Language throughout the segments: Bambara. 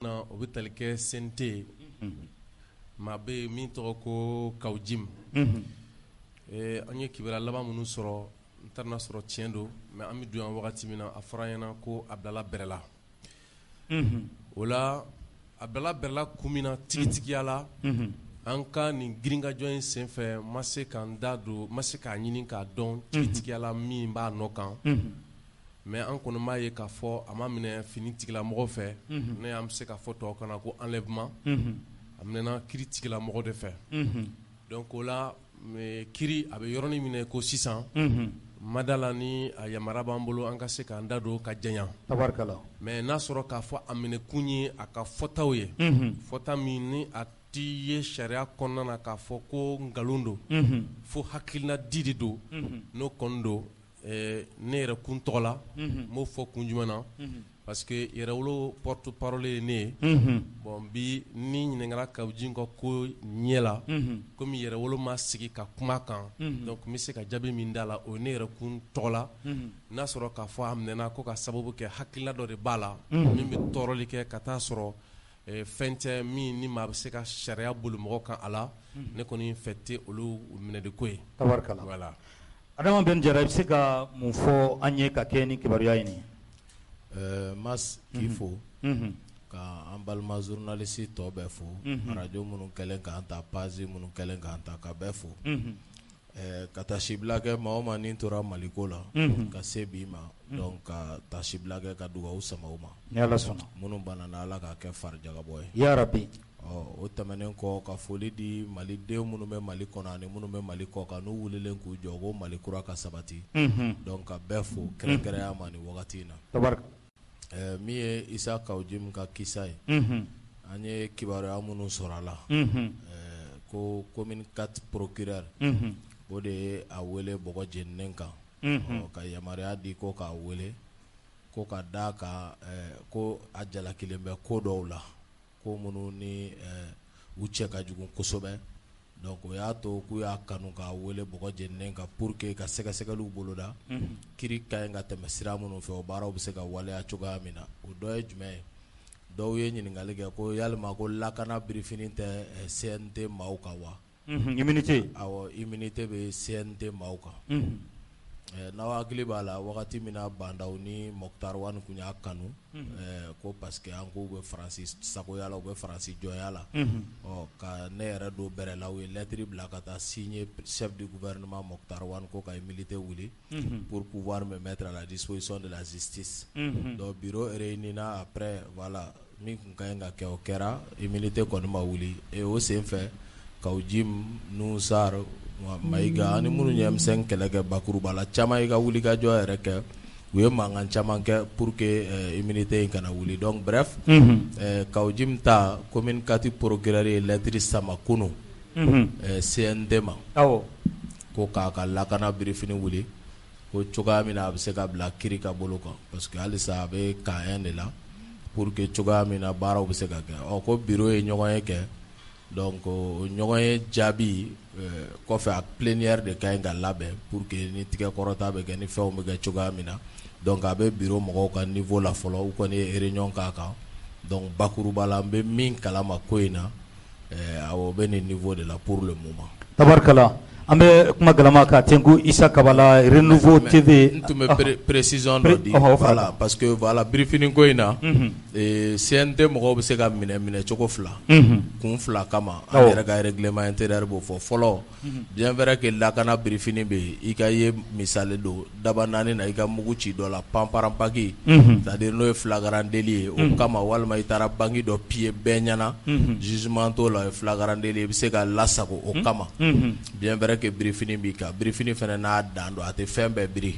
na o bɛ tali kɛ CNT maa bɛ yen min tɔgɔ ko Kawjim an ye kibaruya laban minnu sɔrɔ n t'a n'a sɔrɔ tiɲɛ don mais an bɛ don yan wagati min na a fɔra an ɲɛna ko Abdala bɛrɛla o la Abdala bɛrɛla kun min na tigitigiya la an ka nin girinkajɔ in senfɛ ma se k'an da don ma se k'a ɲini k'a dɔn tigitigiya la min b'a nɔ kan mais an kɔni b'a ye k'a fɔ a ma minɛ fini tigilamɔgɔ fɛ ne y'an bɛ se k'a fɔ tubabukan na ko enlèvement a minɛna kiri tigilamɔgɔ de fɛ donc o la kiri a bɛ yɔrɔnin minɛ ko sisan ma d'a la ni a yamaruya b'an bolo an ka se k'an da don ka jɛnya mais n'a sɔrɔ k'a fɔ a minɛkun ye a ka fɔtaw ye fɔta min ni a ti ye sariya kɔnɔna na k'a fɔ ko nkalon don fo hakilina di de don n'o kɔni don ne yɛrɛ kun tɔgɔ la n b'o fɔ kun jumɛn na parce que yɛrɛwolo porte parole ye ne ye bon bi ni ɲininkala Kawjim ka ko ɲɛ la komi yɛrɛwolo ma sigi ka kuma kan donc n bɛ se ka jaabi min d'a la o ye ne yɛrɛ kun tɔgɔ la n'a sɔrɔ k'a fɔ a minɛna ko ka sababu kɛ hakilina dɔ de b'a la min bɛ tɔɔrɔli kɛ ka taa sɔrɔ fɛn tɛ min ni maa bɛ se ka sariya boli mɔgɔ kan a la ne kɔni fɛ tɛ olu minɛli ko ye voilà. Adama Ben Jara, i bɛ se ka mun fɔ an ye ka kɛ ni kibaruya ye nin Mas k'i fo ka an balima journaliste tɔ bɛɛ fo radio minnu kɛlen k'an ta page minnu kɛlen k'an ta ka bɛɛ fo ka tasibila kɛ maa o maa ni tora Maliko la ka se bi ma donc ka tasibila kɛ ka dugawu sama o ma ni Ala sɔnna minnu banana Ala k'a kɛ farijagabɔ ye ya rabi o tɛmɛnen kɔ ka foli di Maliden minnu bɛ Mali kɔnɔ ani minnu bɛ Mali kɔ kan n'u wulilen k'u jɔ ko Mali kura ka sabati donc ka bɛɛ fo kɛrɛnkɛrɛnya ma nin wagati in na min ye Isa Kawjim ka kisa ye an ye kibaruya minnu sɔrɔ a la ko commune 4 procureur o de ye a wele bɔgɔ jeninen kan ka yamaruya di ko k'a wele ko ka da ka ko a jalakilen bɛ ko dɔw la ko minnu ni u cɛ ka jugu kosɛbɛ donc o y'a to k'u y'a kanu k'a wele bɔgɔ jeninen kan pour que ka sɛgɛsɛgɛliw boloda kiri ka ɲi ka tɛmɛ sira minnu fɛ o baaraw bɛ se ka waleya cogoya min na o dɔ ye jumɛn ye dɔw ye ɲininkali kɛ ko yalima ko lakana birifini tɛ CNT maaw kan wa immunité awɔ immunité bɛ CNT maaw kan n'aw hakili b'a la wagati min na Bandaw ni Moktar Wan kun y'a kanu ko parce que an k'u bɛ Faransi sagoya la u bɛ Faransi jɔnya la ka ne yɛrɛ don bɛrɛla u ye lettre bila ka taa signer chef du gouvernement Moktar Wan ko ka immunité wuli pour pouvoir me mettre à la disposition de la justice donc bureau réuni na après voilà min kun ka ɲi ka kɛ o kɛra immunité kɔni ma wuli o senfɛ Kawjim Nusar Mayiga ani minnu ye M5 kɛlɛ kɛ bakuruba la caman i ka wuli ka jɔ yɛrɛ kɛ u ye mankan caman kɛ pour que immunité in kana wuli donc bref Kawjim ta commune 4 procureur ye lettre sama kunu CNT ma ko k'a ka lakana birifini wuli ko cogoya min na a bɛ se ka bila kiri ka bolo kan parce que halisa a bɛ K1 de la pour que cogoya min na baaraw bɛ se ka kɛ ko bureau ye ɲɔgɔn ye kɛ donc o ɲɔgɔn ye jaabi kɔfɛ a plénière de ka ɲi ka labɛn pour que ni tigɛ kɔrɔta bɛ kɛ ni fɛnw bɛ kɛ cogoya min na donc a bɛ bureau mɔgɔw ka niveau la fɔlɔ u kɔni ye réunion k'a kan donc bakuruba la n bɛ min kalama ko in na awɔ bɛ nin niveau de la pour le moment tabarikala an bɛ kuma galama ka tenku Isa Kabala Renouveau TV n tun bɛ précision dɔ di voilà parce que voilà birifini ko in na CNT mɔgɔw bɛ se ka minɛ cogo fila kun fila kama an yɛrɛ ka règlement intérieur b'o fɔ fɔlɔ bien vrai que lakana birifini bɛ yen i ka ye misali don daba naani na i ka mugu ci dɔ la panparanpaki c'est à dire n'o ye flagrant délit ye o kama walima i taara banque dɔ piller bɛɛ ɲɛna jugement t'o la o ye flagrant délit i bɛ se ka lasago o kama bien vrai que birifini b'i kan birifini fana n'a dan don a tɛ fɛn bɛɛ biri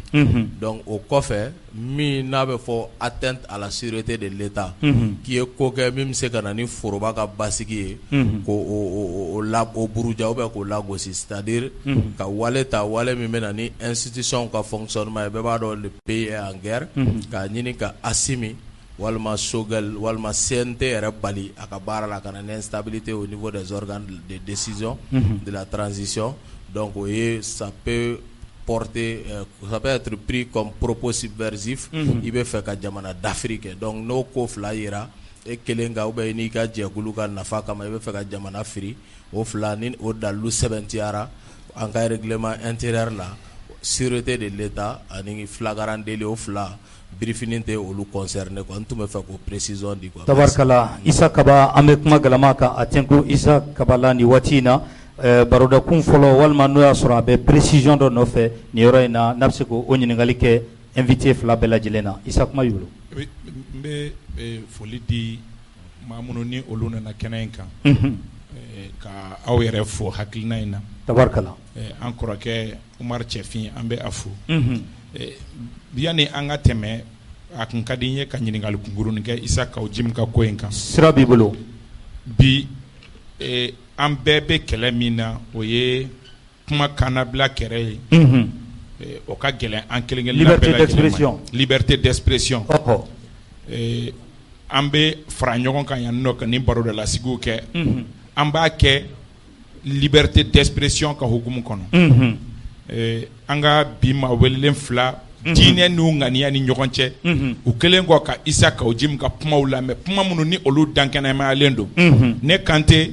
donc o kɔfɛ min n'a bɛ fɔ atteinte à la sûreté de l'État k'i ye ko kɛ min bɛ se ka na ni foroba ka basigi ye k'o buruja ou bien k'o lagosi c'est à dire ka wale ta wale min bɛ na ni institution ka fonctionnement ye bɛɛ b'a dɔn le pays est en guerre k'a ɲini ka Assimi walima Sogɛl walima CNT yɛrɛ bali a ka baara la ka na ni instabilité au niveau des organes de décision de la transition donc ça peut porter, ça peut être pris comme propos subversif. Il veut faire que jamana d'Afrique. Donc nos ko fila yira e kelen ka ubɛ n'i ka jɛkulu ka nafa kama i bɛ fɛ ka jamana firi o fila ni o dalu sɛbɛntiyara an ka règlement intérieur la sûreté de l'État ani flagrant délit o fila briefing tɛ olu concerné quoi n tun bɛ fɛ ko précision di quoi. Tabarkala Isa Kaba an bɛ kuma galama kan a tɛnku Isa Kabala ni waati in na baroda kun fɔlɔ walima n'o y'a sɔrɔ a bɛ précision dɔ nɔfɛ nin yɔrɔ in na n'a bɛ se k'o ɲininkali kɛ invité fila bɛɛ lajɛlen na Isa kuma y'o. n bɛ foli di maa minnu ni olu nana kɛnɛ in kan ka aw yɛrɛ fo hakilina in na. Tabarkala an kɔrɔkɛ Umar Cɛfin an bɛ a fo yanni an ka tɛmɛ a kun ka di n ye ka ɲininkali kunkurunin kɛ Isa Kawujim ka ko in kan. Sira b'i bolo. Bi an bɛɛ bɛ kɛlɛ min na o ye kuma kannabila kɛrɛ ye. O ka gɛlɛn an kelen kelen liberté d'expression. Liberté d'expression. An bɛ fara ɲɔgɔn kan yan nɔ ka nin barodalasigiw kɛ. An b'a kɛ liberté d'expression ka hukumu kɔnɔ. An ka bi maa welelen fila diinɛ n'u ŋaniya ni ɲɔgɔn cɛ u kelen kɔ ka Isa Kawujim ka kumaw lamɛn kuma minnu ni olu dankɛnɛmayalen don. Ne kan tɛ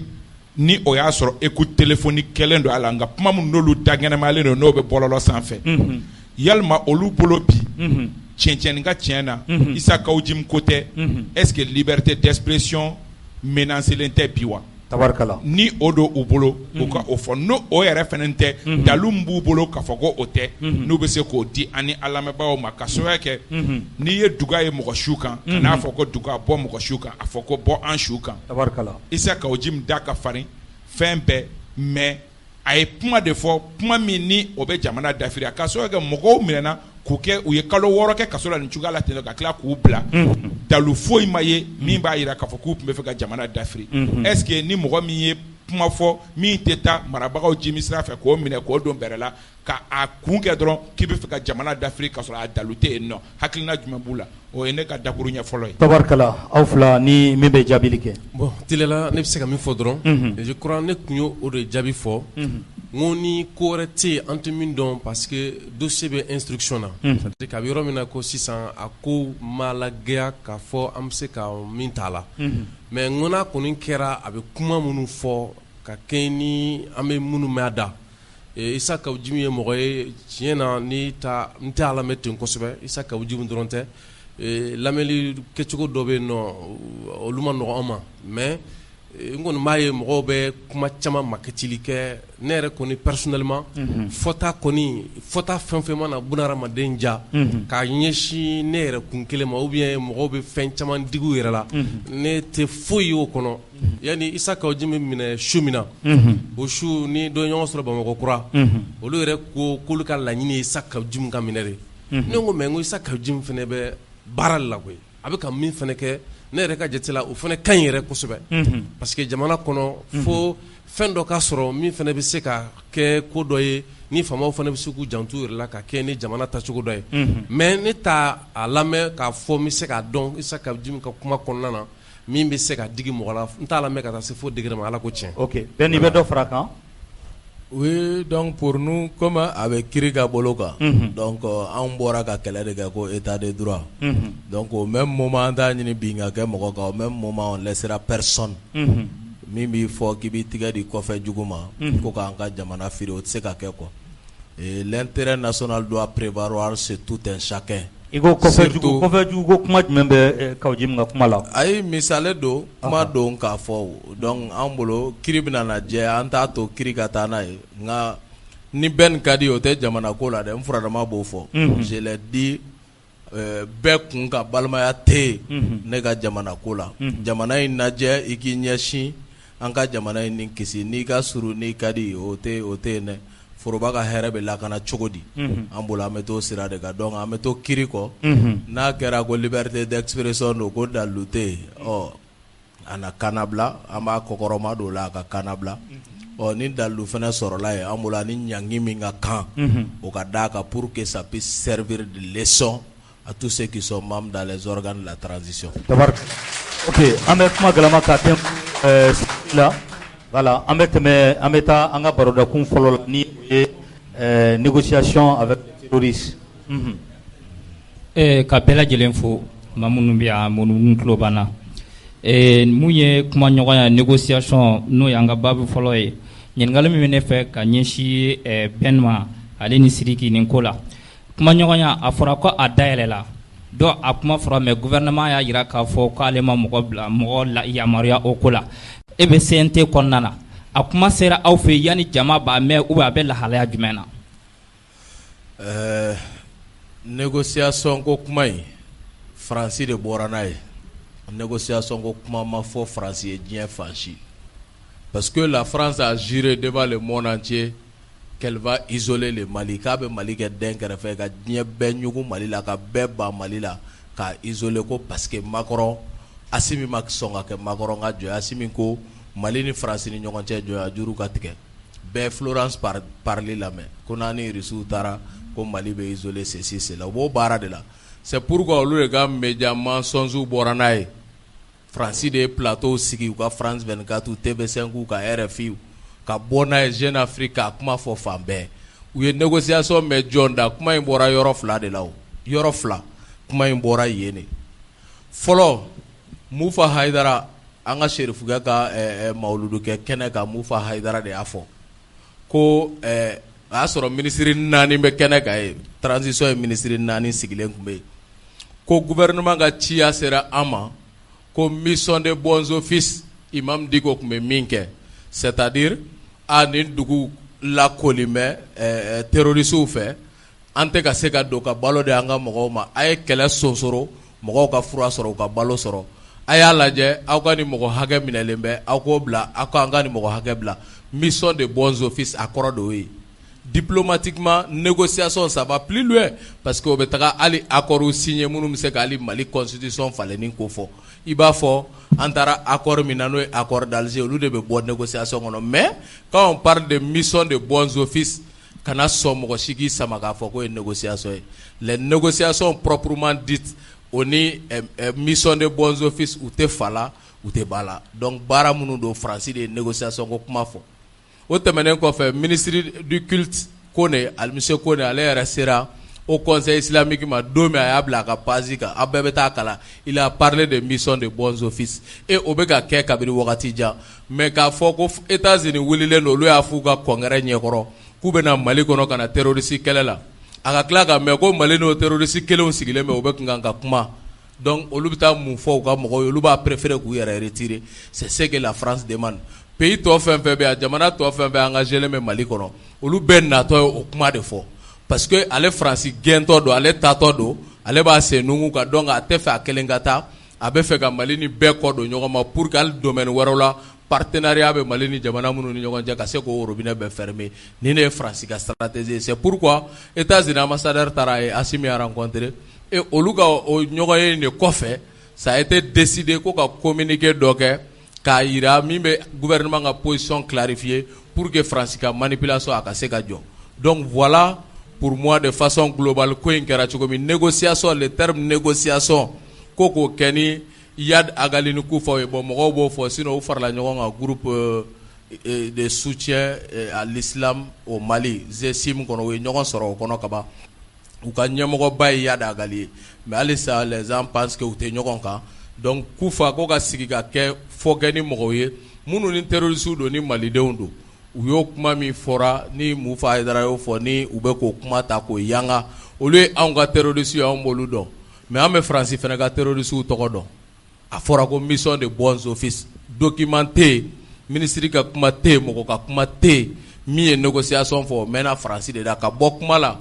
ni o y'a sɔrɔ écoute téléphonique kɛlen don a la nka kuma minnu n'olu dankɛnɛmayalen don n'o bɛ bɔlɔlɔ sanfɛ yalima olu bolo bi tiɲɛ ka tiɲɛ na Isa Kawujim ko tɛ est-ce que liberté d'expression menacelen tɛ bi wa. Tabarkala ni o do u bolo u ka o fɔ n'o o yɛrɛ fana tɛ dalu min b'u bolo k'a fɔ ko o tɛ n'u bɛ se k'o di ani a lamɛnbagaw ma ka sababuya kɛ n'i ye duga ye mɔgɔ su kan n'a fɔ ko duga bɔ mɔgɔ su kan a fɔ ko bɔ an su kan. Tabarkala Isa Kawujim da ka farin fɛn bɛɛ mais a ye kuma de fɔ kuma min ni o bɛ jamana dafiri a ka sababuya kɛ mɔgɔw minɛna k'u kɛ u ye kalo 6 kɛ kaso la nin cogoya la ten ka tila k'u bila dalu foyi ma ye min b'a jira k'a fɔ k'u tun bɛ fɛ ka jamana dafiri est-ce que ni mɔgɔ min ye kuma fɔ min tɛ taa marabagaw jimi sira fɛ k'o minɛ k'o don bɛrɛ la ka a kun kɛ dɔrɔn k'i bɛ fɛ ka jamana dafiri ka sɔrɔ a dalu tɛ yen nɔ hakilina jumɛn b'u la o ye ne ka dakuru ɲɛ fɔlɔ ye. Tabarkala aw fila ni min bɛ jaabili kɛ. Bon Tilela ne bɛ se ka min fɔ dɔrɔn je crois ne tun y'o de jaabi fɔ n ko ni ko wɛrɛ tɛ yen an tɛ min dɔn parce que dossier bɛ instruction na c'est-à-dire que a bɛ yɔrɔ min na ko sisan a ko ma lagɛya k'a fɔ an bɛ se ka min t'a la mais n ko n'a kɔni kɛra a bɛ kuma minnu fɔ ka kɛ ni an bɛ minnu mɛn a da Isa Kawujim ye mɔgɔ ye tiɲɛ na n tɛ a lamɛn ten kosɛbɛ Isa Kawujim dɔrɔn tɛ lamɛnli kɛcogo dɔ bɛ yen nɔ olu ma nɔgɔ an ma mais n kɔni b'a ye mɔgɔw bɛ kuma caman makɛcili kɛ ne yɛrɛ kɔni personnellement fɔta fɛn fɛn mana bunahadamaden ja k'a ɲɛsin ne yɛrɛ kun kelen ma ou bien mɔgɔw bɛ fɛn caman digi u yɛrɛ la ne tɛ foyi ye o kɔnɔ yanni Isa Kawujim bɛ minɛ su min na o su ni dɔ ye ɲɔgɔn sɔrɔ Bamakɔ kura olu yɛrɛ ko k'olu ka laɲini ye Isa Kawujim ka minɛ de ne ko mais n ko Isa Kawujim fana bɛ baara la koyi a bɛ ka min fana kɛ ne yɛrɛ ka jate la o fana ka ɲi yɛrɛ kosɛbɛ parce que jamana kɔnɔ fo fɛn dɔ ka sɔrɔ min fana bɛ se ka kɛ ko dɔ ye ni faamaw fana bɛ se k'u janto yɛrɛ la ka kɛ ni jamana tacogo dɔ ye mais ne t'a lamɛn k'a fɔ n bɛ se k'a dɔn Isa Kawujim ka kuma kɔnɔna na min bɛ se ka digi mɔgɔ la n t'a lamɛn ka taa se fo degré ma Ala ko tiɲɛ. Ok bɛɛ n'i bɛ dɔ fara a kan. Oui, donc pour nous, comme avec Kirika Boloka, donc on bora ka kɛlɛ de kɛ ko état de droit. Donc au même moment t'a ɲini bin ka kɛ mɔgɔ kan, au même moment on laissera personne. Min b'i fɔ k'i b'i tigɛ di kɔfɛ jugu ma ko k'an ka jamana firi o tɛ se ka kɛ quoi. Et l'intérêt national doit prévaloir sur tout un chacun. I ko kɔfɛ jugu ko kuma jumɛn bɛ Kawujim ka kuma la. Ayi misali don kuma don k'a fɔ donc an bolo kiri bɛna na jɛ an t'a to kiri ka taa n'a ye nka ni bɛn ka di o tɛ jamana ko la dɛ n furadama b'o fɔ je l'ai dit bɛɛ kun ka balimaya tɛ yen ne ka jamana ko la jamana in lajɛ i k'i ɲɛsin an ka jamana in ni kisi n'i ka surun n'i ka di o tɛ yen dɛ foroba ka hɛrɛ bɛ lakana cogo di an bolo an bɛ t'o sira de kan donc an bɛ to kiri kɔ n'a kɛra ko liberté d'expression don ko dalu tɛ yen a na kanabila an b'a kɔkɔrɔma don o la a ka kanabila ni dalu fana sɔrɔla yen an bolo ani ɲangi min ka kan o ka d'a kan pour que ça puisse servir de leçon à tous ceux qui sont membres dans les organes de la transition. Ok an bɛ kuma galama ka tɛmɛ la. Voilà, an bɛ taa an ka barodakun fɔlɔ la ni o ye négociation avec les terroristes. Ka bɛɛ lajɛlen fo maa minnu bɛ yan minnu tulo b'an na mun ye kuma ɲɔgɔn ya négociation n'o y'an ka baabu fɔlɔ ye ɲininkali min bɛ ne fɛ ka ɲɛsin Ben ma ale ni Sidiki nin ko la kuma ɲɔgɔn ya a fɔra ko a dayɛlɛla dɔ a kuma fɔra mais gouvernement y'a jira k'a fɔ k'ale ma mɔgɔ yamaruya o ko la e bɛ CNT kɔnɔna na a kuma sera aw fɛ yanni jama b'a mɛn ou bien a bɛ lahalaya jumɛn na négociation ko kuma in Faransi de bɔra n'a ye négociation ko kuma ma fɔ Faransi ye diɲɛ fan si parce que la France a juré devant le monde entier qu'elle va isoler le Mali k'a bɛ Mali kɛ den kɛrɛfɛ ka diɲɛ bɛɛ ɲugu Mali la ka bɛɛ ban Mali la ka isoler ko parce que Macron Assimi ma sɔn ka kɛ Macron ka jɔnya Assimi ko Mali ni Faransi ni ɲɔgɔn cɛ jɔnya juru ka tigɛ bɛɛ Florence parli lamɛn ko n'a ni Russiw taara ko Mali bɛ isoler ceci cela o b'o baara de la c'est pourquoi olu de ka média mensonge bɔra n'a ye Faransi de ye plateau sigi u ka France 24 TV5 u ka RFI ka bɔ n'a ye Jeune Afrique ka kuma fɔ fan bɛɛ u ye négociation mɛ jɔn da kuma in bɔra yɔrɔ fila de la o yɔrɔ fila kuma in bɔra yen de fɔlɔ Mufa Haidara an ka Serifukɛ ka mawuludu kɛ kɛnɛ kan Mufa Haidara de y'a fɔ ko a y'a sɔrɔ ministre 4 bɛ kɛnɛ kan ye transition ye ministre 4 sigilen tun bɛ yen ko gouvernement ka ciya sera an ma ko mission de bons offices Imam Diko tun bɛ min kɛ c'est-à-dire a nin dugu lakoli bɛ terrorisiw fɛ an tɛ ka se ka don ka balo de an ka mɔgɔw ma a ye kɛlɛ sonsoro mɔgɔw ka fura sɔrɔ u ka balo sɔrɔ a y'a lajɛ aw ka ni mɔgɔ hakɛ minɛlen bɛ aw k'o bila aw ka an ka ni mɔgɔ hakɛ bila mission de bons offices a kɔrɔ de o ye diplomatiquement négociation ça va plus loin parce que o bɛ taga hali accord signé minnu bɛ se ka hali Mali constitution falenni ko fɔ i b'a fɔ an taara accord min na n'o ye accord d'Alger olu de bɛ bɔ négociation kɔnɔ mais quand on parle de mission de bons offices kana sɔn mɔgɔ si k'i sama k'a fɔ k'o ye négociation ye les négociations proprement dites o ni mission de bons offices u tɛ fa la u tɛ ba la donc baara minnu don Faransi de ye négociation ko kuma fɔ o tɛmɛnen kɔfɛ ministre du culte Kone monsieur Kone ale yɛrɛ sera au conseil islamique ma don min a y'a bila a ka page kan a bɛɛ bɛ taa kalan il a parlé de mission de bons offices et o bɛ ka kɛ kabini wagati jan mais k'a fɔ ko États-Unis wulilen don olu y'a f'u ka congrès ɲɛkɔrɔ k'u bɛ na Mali kɔnɔ ka na terroriste kɛlɛ la a ka tila ka mɛn ko Mali n'o terroriste kelenw sigilen bɛ u bɛ kan ka kuma donc olu bɛ taa mun fɔ u ka mɔgɔw ye olu b'a préférer k'u yɛrɛ retirer c'est ce que la France demande pays tɔ fɛn fɛn bɛ yan jamana tɔ fɛn fɛn engagé len bɛ Mali kɔnɔ olu bɛɛ natɔ ye o kuma de fɔ parce que ale Faransi gɛntɔ don ale tatɔ don ale b'a sen nugu kan donc a tɛ fɛ a kelen ka taa a bɛ fɛ ka Mali ni bɛɛ kɔ don ɲɔgɔn ma pour que hali domaine wɛrɛw la partenariat bɛ Mali ni jamana minnu ni ɲɔgɔn cɛ ka se k'o robinet bɛɛ fermer ni ne ye Faransi ka stratégie c'est pourquoi États-Unis ambassadeur taara ye Assimi a rencontré et olu ka o ɲɔgɔn ye de kɔfɛ ça a été décidé ko ka communiqué dɔ kɛ k'a yira min bɛ gouvernement ka position clarifier pour que Faransi ka manipulation a ka se ka jɔ donc voilà pour moi de façon globale ko in kɛra cogo min négociation le terme négociation ko k'o kɛ ni Yad Agalini ku fɔ ye bon mɔgɔw b'o fɔ sinon u farala ɲɔgɔn kan groupe de soutien à l'islam au Mali GSIM kɔnɔ u ye ɲɔgɔn sɔrɔ o kɔnɔ kaban u ka ɲɛmɔgɔba ye Yad Agali ye mais halisa les gens pensent que u tɛ ɲɔgɔn kan donc Kufa ko ka sigi ka kɛ fɔ kɛ ni mɔgɔw ye minnu ni terroristes don ni malidenw don u y'o kuma min fɔra ni Mufa Haidara y'o fɔ ni u bɛ k'o kuma ta k'o yanga olu ye anw ka terroristes ye anw b'olu dɔn mais an bɛ Faransi fana ka terroristes tɔgɔ dɔn a fɔra ko mission de bons offices document tɛ yen ministre ka kuma tɛ yen mɔgɔ ka kuma tɛ yen min ye négociation fɔ o mɛnna Faransi de la ka bɔ kuma la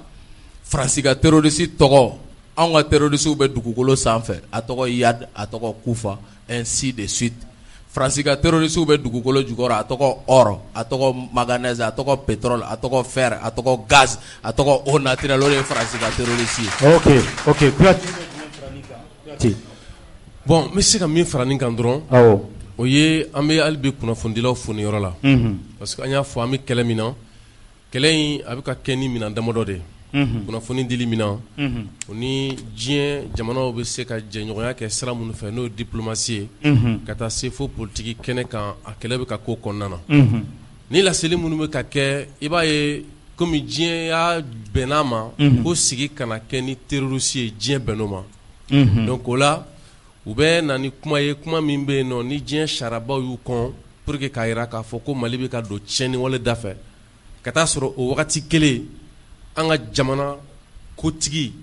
Faransi ka terroristes tɔgɔ anw ka terroristes bɛ dugukolo sanfɛ a tɔgɔ Yad a tɔgɔ Kufa ainsi de suite Faransi ka terroristes bɛ dugukolo jukɔrɔ a tɔgɔ or a tɔgɔ manganèse a tɔgɔ pétrole a tɔgɔ fer a tɔgɔ gaz a tɔgɔ eau naturelle o de ye Faransi ka terroristes ye. ok bon n bɛ se ka min fara nin kan dɔrɔn o ye an bɛ hali bi kunnafonidilaw fo nin yɔrɔ la parce que an y'a fɔ an bɛ kɛlɛ min na kɛlɛ in a bɛ ka kɛ ni minɛn damadɔ de ye kunnafoni dili min na o ni diɲɛ jamanaw bɛ se ka jɛɲɔgɔnya kɛ sira minnu fɛ n'o ye diplomasi ye ka taa se fo politiki kɛnɛ kan a kɛlɛ bɛ ka k'o kɔnɔna na ni laseli minnu bɛ ka kɛ i b'a ye komi diɲɛ y'a bɛnn'a ma ko sigi kana kɛ ni terroriste ye diɲɛ bɛnn'o ma donc o la u bɛ na ni kuma ye kuma min bɛ yen nɔ ni diɲɛ sariyabaw y'u kɔn pour que k'a jira k'a fɔ ko Mali bɛ ka don tiɲɛni wale da fɛ ka taa sɔrɔ o wagati kelen an ka jamana kotigi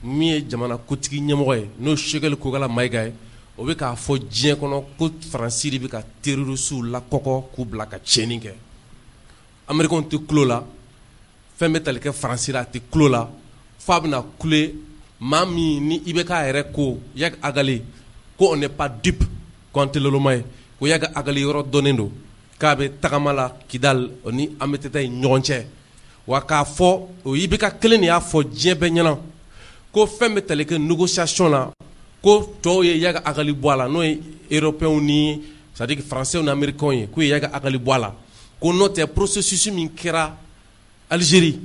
min ye jamana kotigi ɲɛmɔgɔ ye n'o Choguel Kokala Mayiga ye o bɛ k'a fɔ diɲɛ kɔnɔ ko Faransi de bɛ ka terrorisiw lakɔkɔ k'u bila ka tiɲɛni kɛ Américains tɛ kulo la fɛn bɛ tali kɛ Faransi la a tɛ kulo la f'a bɛna kule maa min ni i bɛ k'a yɛrɛ ko Yaga Agali ko on n'est pas dupe ko an tɛ loloma ye ko Yaga Agali yɔrɔ dɔnnen don k'a bɛ tagama la Kidal o ni Amɛtɛta ye ɲɔgɔn cɛ wa k'a fɔ o IBK kelen de y'a fɔ diɲɛ bɛɛ ɲɛna ko fɛn bɛ tali kɛ négociation la ko tɔw ye Yaga Agali bɔ a la n'o ye européens ni c'est-à-dire français ni américains ye k'u ye Yaga Agali bɔ a la ko n'o tɛ processus min kɛra Algérie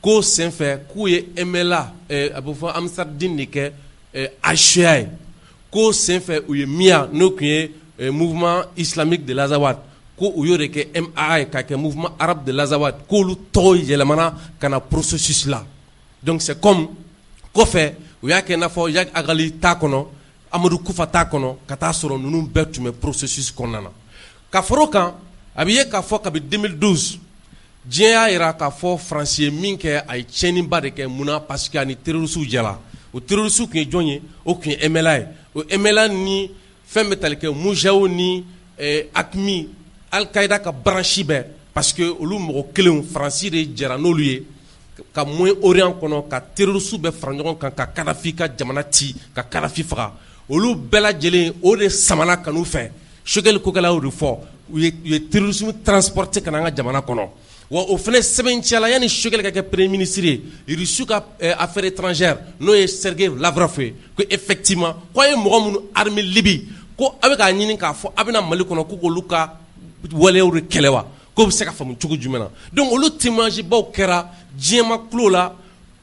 ko senfɛ k'u ye MLA a bɛ fɔ Amsterdam de kɛ HCA ye ko senfɛ u ye MIA n'o tun ye mouvement islamique de l'Azawad ko u y'o de kɛ MAA ye k'a kɛ mouvement arabe de l'Azawad k'olu tɔgɔ yɛlɛmana ka na processus la donc c'est comme kɔfɛ u y'a kɛ i n'a fɔ Yaga Agali t'a kɔnɔ Amadou Kufa t'a kɔnɔ ka taa sɔrɔ ninnu bɛɛ tun bɛ processus kɔnɔna na ka fara o kan a bɛ ye k'a fɔ kabi 2012 diɲɛ y'a jira k'a fɔ Faransi ye min kɛ a ye tiɲɛniba de kɛ munna parce que a ni terrorisiw jɛla o terrorisiw tun ye jɔn ye o tun ye MLA ye o MLA ni fɛn bɛ tali kɛ Mujaw ni AQMI Al-Qaïda ka branche bɛɛ parce que olu mɔgɔ kelenw Faransi de jɛra n'olu ye ka Moyen-Orient kɔnɔ ka terrorisiw bɛɛ fara ɲɔgɔn kan ka Kadafi ka jamana ci ka Kadafi faga olu bɛɛ lajɛlen o de samana kan'u fɛ Choguel Kokala y'o de fɔ u ye terrorisme transporté ka na an ka jamana kɔnɔ wa o fana sɛbɛncɛla yanni Choguel ka kɛ premier ministre ye Russie ka affaires étrangères n'o ye Sergei Lavrov ye ko effectivement ko a ye mɔgɔ minnu armée Libye ko a bɛ k'a ɲini k'a fɔ a bɛna Mali kɔnɔ ko k'olu ka waleyaw de kɛlɛ wa k'o bɛ se ka faamu cogo jumɛn na donc olu témoignage baw kɛra diɲɛma kulo la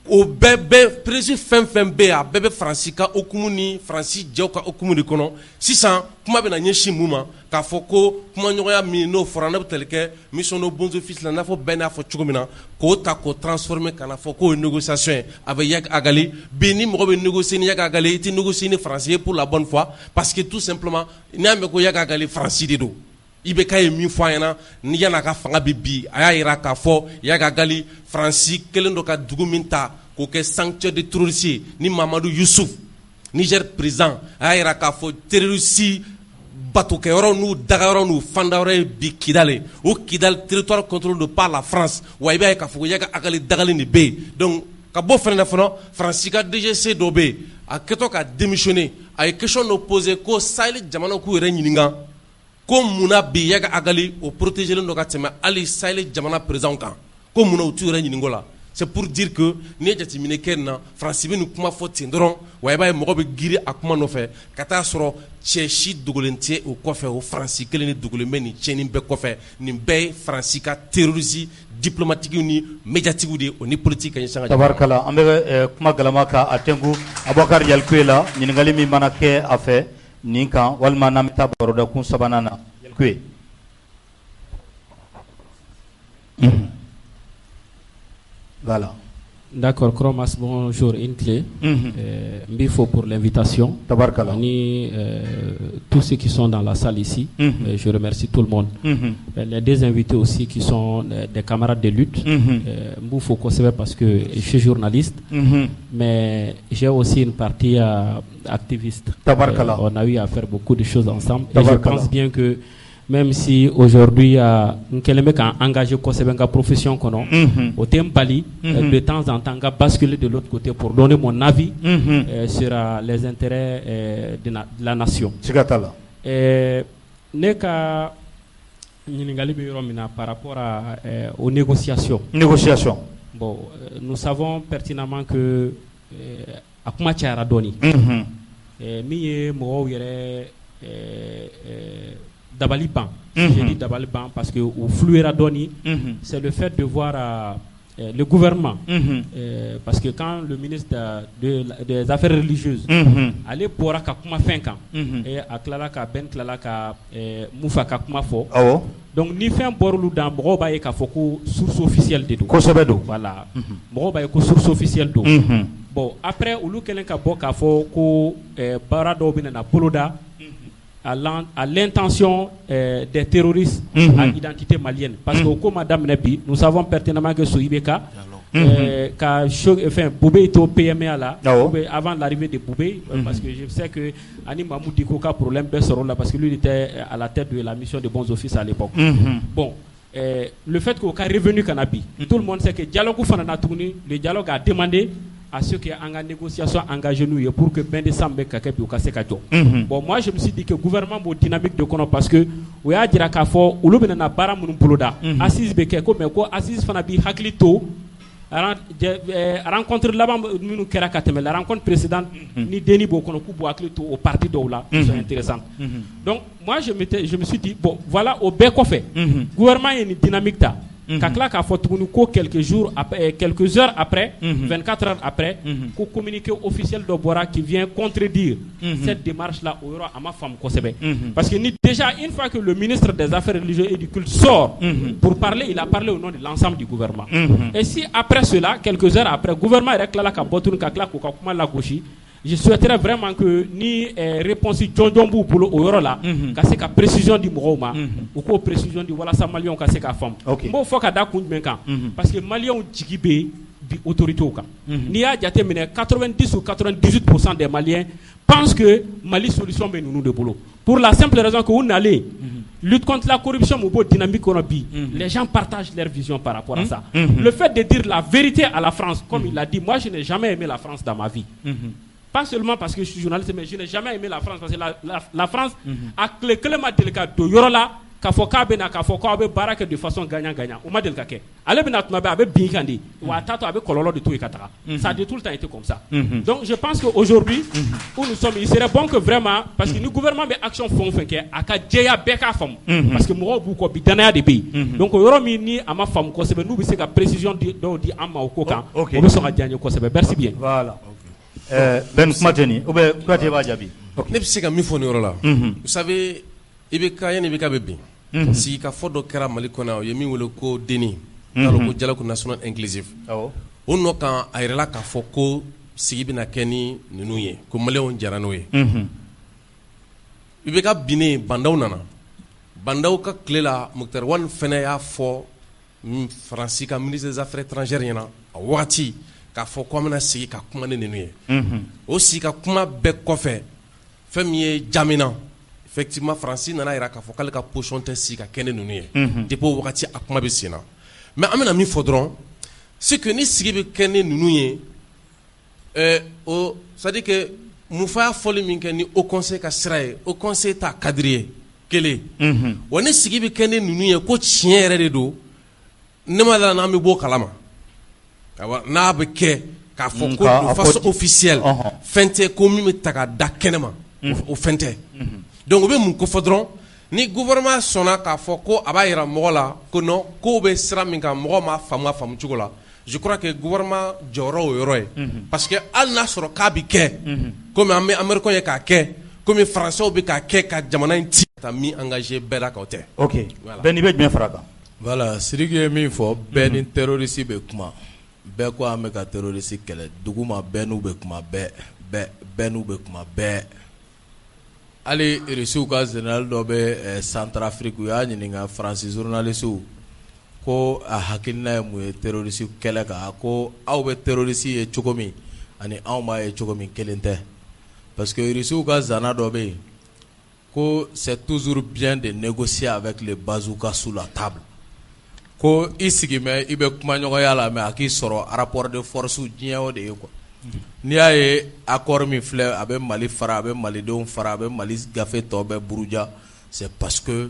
o bɛɛ bɛ président fɛn fɛn bɛ yen a bɛɛ bɛ Faransi ka okumu ni Faransi jɛw ka okumu de kɔnɔ sisan kuma bɛna ɲɛsin mun ma k'a fɔ ko kumaɲɔgɔnya min n'o fɔra ne bɛ tali kɛ mission no bons offices la n'a fɔ bɛɛ n'a fɔ cogo min na k'o ta k'o transformer ka na fɔ k'o ye négociation ye avec Yaga Agali bi ni mɔgɔ bɛ négocier ni Yaga Agali i tɛ négocier ni Faransi ye pour la bonne fois parce que tout simplement n'i y'a mɛn ko Yaga Agali Faransi de don IBK ye min fɔ an ɲɛna ni yan'a ka fanga bɛ bi a y'a jira k'a fɔ Yaga Agali Faransi kelen dɔ ka dugu min ta k'o kɛ sanctuaire de terroristes ye ni Mamadou Youssouf Niger président a y'a jira k'a fɔ terroriste batokɛyɔrɔ n'u dagayɔrɔ n'u fandayɔrɔ ye bi Kidal ye o Kidal territoire contrôlé par la France wa i b'a ye k'a fɔ ko Yaga Agali dagalen de bɛ yen donc ka bɔ fɛnɛ na fɔlɔ Faransi ka DGC dɔ bɛ yen a kɛtɔ ka démissionner a ye question dɔ poser ko Sahel jamanaw k'u yɛrɛ ɲininka ko munna bi Yaga Agali o protégelen dɔ ka tɛmɛ hali Sahel jamana président kan ko munna u t'u yɛrɛ ɲininka o la c'est pour dire que n'i ye jateminɛ kɛ nin na Faransi bɛ nin kuma fɔ ten dɔrɔn wa i b'a ye mɔgɔ bɛ girin a kuma nɔfɛ ka taa sɔrɔ cɛ si dogolen tɛ o kɔfɛ o Faransi kelen de dogolen bɛ nin tiɲɛni bɛɛ kɔfɛ nin bɛɛ ye Faransi ka terroriste diplomatique ni médiatique de o ni politique ka ɲɛsin ka tabarikala an bɛ kuma galama ka a tɛnku Abubakar Yalikuye la ɲininkali min mana kɛ a fɛ nin kan walima n'an bɛ taa baroda kun sabanan na Yalikuye. Voilà. D'accord, Kromas, bonjour, une clé. Mbifo pour l'invitation. Ni tous ceux qui sont dans la salle ici, je remercie tout le monde. Les deux invités aussi qui sont des camarades de lutte. Mbifo parce que je suis journaliste, mais j'ai aussi une partie activiste. On a eu à faire beaucoup de choses ensemble. Et je pense bien que même si aujourd'hui Nkeleme a engagé la profession au Tempali, de temps en temps, basculer de l'autre côté pour donner mon avis sur les intérêts de la nation. Par rapport aux négociations. Bon, nous savons pertinemment que Akuma Tcharadoni, Dabaliban, j'ai dit Dabaliban parce que au Flueradoni, c'est le fait de voir le gouvernement, parce que quand le ministre des Affaires religieuses allait pour Kakuma Finkan et à Klalaka Ben Klalaka Moufa Kakuma Fo, donc ni fait un borlou dans Moroba et Kafoko source officielle de d'eau. Voilà, Moroba et source officielle d'eau. bon après olu kelen ka bɔ k'a fɔ ko baara dɔw bɛ na boloda à l'intention des terroristes à identité malienne parce que au ko ma daminɛ bi nous savons pertinemment que Soyibeka ka Boubé était au PMA là avant l'arrivée de Boubé parce que je sais que Ani Mamou Diko ka problème bɛ sɔrɔ là parce que lui était à la tête de la mission de bons offices à l'époque bon le fait qu'au cas revenu Kanabi tout le monde sait que dialogue fana na tuguni le dialogue a demandé à ceux qui ont en négociation engagé nous pour que ben décembre kakebi au kase kajo bon moi je me suis dit que gouvernement bo dynamique de kono parce que o ya dira ka fo olu bena na bara munun boloda assise be ke ko mais ko assise fana bi haklito rencontre là-bas nous kera kateme la rencontre précédente ni Denis Bokono ku bo haklito au parti do là c'est intéressant donc moi je me suis dit bon voilà au be ko fait gouvernement est une dynamique ta Kakla ka fɔ tuguni ko quelques heures après 24 heures après ko communiqué officiel dɔ bɔra qui vient contredire cette démarche là au yɔrɔ a ma faamu kosɛbɛ parce que ni déjà une fois que le ministre des affaires religieuses et du culte sort pour parler il a parlé au nom de l'ensemble du gouvernement et si après cela quelques heures après gouvernement yɛrɛ tilala ka bɔ tuguni ka tila k'u ka kuma lagosi je souhaiterais vraiment que ni réponse jɔnjɔn b'u bolo o yɔrɔ la ka se ka précision di mɔgɔw ma u k'o précision di walasa maliyɛnw ka se k'a faamu n b'o fɔ ka da kun jumɛn kan parce que maliyɛnw jigi bɛ bi autorités kan n'i y'a jate minɛ 90 ou 98% des Maliens pensent que Mali solution bɛ ninnu de bolo pour la simple raison que u nalen lutte contre la corruption mu b'o dynamique kɔnɔ bi les gens partagent leur vision par rapport à ça le fait de dire la vérité à la France comme il l'a dit moi je n'ai jamais aimé la France dans ma vie pas seulement parce que je suis journaliste, mais je n'ai jamais aimé la France parce que la France a clairement délicat de Yorola, k'a fɔ k'a bɛ na k'a fɔ k'a bɛ baara kɛ de façon gagnant-gagnant. O ma deli ka kɛ. Ale bɛ na tuma bɛɛ a bɛ bin kan de, wa a taatɔ a bɛ kɔlɔlɔ de to yen ka taga. Ça a tout le temps été comme ça. Donc je pense qu'aujourd'hui, où nous sommes, il serait bon que vraiment, parce que le gouvernement bɛ action fɛn o fɛn kɛ, a ka jɛya bɛɛ k'a faamu. Parce que mɔgɔw b'u kɔ bi danaya de bɛ yen. Donc o yɔrɔ min ni a ma faamu kosɛbɛ, n'u bɛ se ka précision dɔw di an ma o ko kan, o bɛ sɔn ka diya n ye kosɛbɛ. Merci bien. Voilà. Ben Kumateni, ou bien quoi tu vas dire? Ne bɛ se ka min fɔ nin yɔrɔ la. Vous savez, IBK yanni IBK bɛ bin. Sigi ka fɔ dɔ kɛra Mali kɔnɔ o ye min wele ko DENI, n'a ko dialogue national inclusif. O nɔ kan a yɛrɛla k'a fɔ ko sigi bɛna kɛ ni ninnu ye, ko maliyɛnw jara n'o ye. IBK binnen Bandaw nana. Bandaw ka tile la Muktar Wane fɛnɛ y'a fɔ Faransi ka ministre des affaires étrangères ɲɛna a wagati. K'a fɔ ko an bɛna sigi ka kuma ni ninnu ye o sigi ka kuma bɛɛ kɔfɛ fɛn min ye Jamina effectivement Faransi nana yira k'a fɔ k'ale ka position tɛ sigi ka kɛ ni ninnu ye depuis o wagati a kuma bɛ sen na mais an bɛna min fɔ dɔrɔn c'est que ni sigi bɛ kɛ ni ninnu ye c'est à dire que Mufa y'a fɔli min kɛ ni Haut Conseil ka sira ye Haut Conseil t'a cadre ye kelen wa ni sigi bɛ kɛ ni ninnu ye ko tiɲɛ yɛrɛ de don ne ma dala n'an bɛ bɔ kalama n'a bɛ kɛ k'a fɔ ko de façon officielle fɛn tɛ ko min bɛ ta ka da kɛnɛma o fɛn tɛ donc o bɛ mun kofɔ dɔrɔn ni gouvernement sɔnna k'a fɔ ko a b'a yira mɔgɔ la ko non ko bɛ sira min kan mɔgɔ ma faamu a faamu cogo la je crois que gouvernement jɔyɔrɔ o yɔrɔ ye parce que hali n'a sɔrɔ k'a bɛ kɛ komi an bɛ américain ye k'a kɛ komi français bɛ k'a kɛ ka jamana in ci ka min engagé bɛɛ la k'o tɛ. ok bɛɛ n'i bɛ jumɛn fara kan. voilà Sidiki ye min fɔ bɛɛ ni terroriste bɛ kuma. Bɛɛ ko an bɛ ka terroriste kɛlɛ dugu ma bɛɛ n'u bɛ kuma bɛɛ n'u bɛ kuma bɛɛ hali Rusiw ka général dɔ bɛ Centrafrique u y'a ɲininka Faransi journaliste ko a hakilina ye mun ye terroriste kɛlɛ kan ko aw bɛ terroriste ye cogo min ani anw b'a ye cogo min kelen tɛ parce que Rusiw ka zana dɔ bɛ yen ko c'est toujours bien de négocier avec les bazookas sous la table. Ko i sigi mɛ i bɛ kuma ɲɔgɔnya la mɛ a k'i sɔrɔ rapport de force diɲɛ o de ye quoi n'i y'a ye accord min filɛ a bɛ Mali fara a bɛ malidenw fara a bɛ Mali gafe tɔ bɛɛ buruja c'est parce que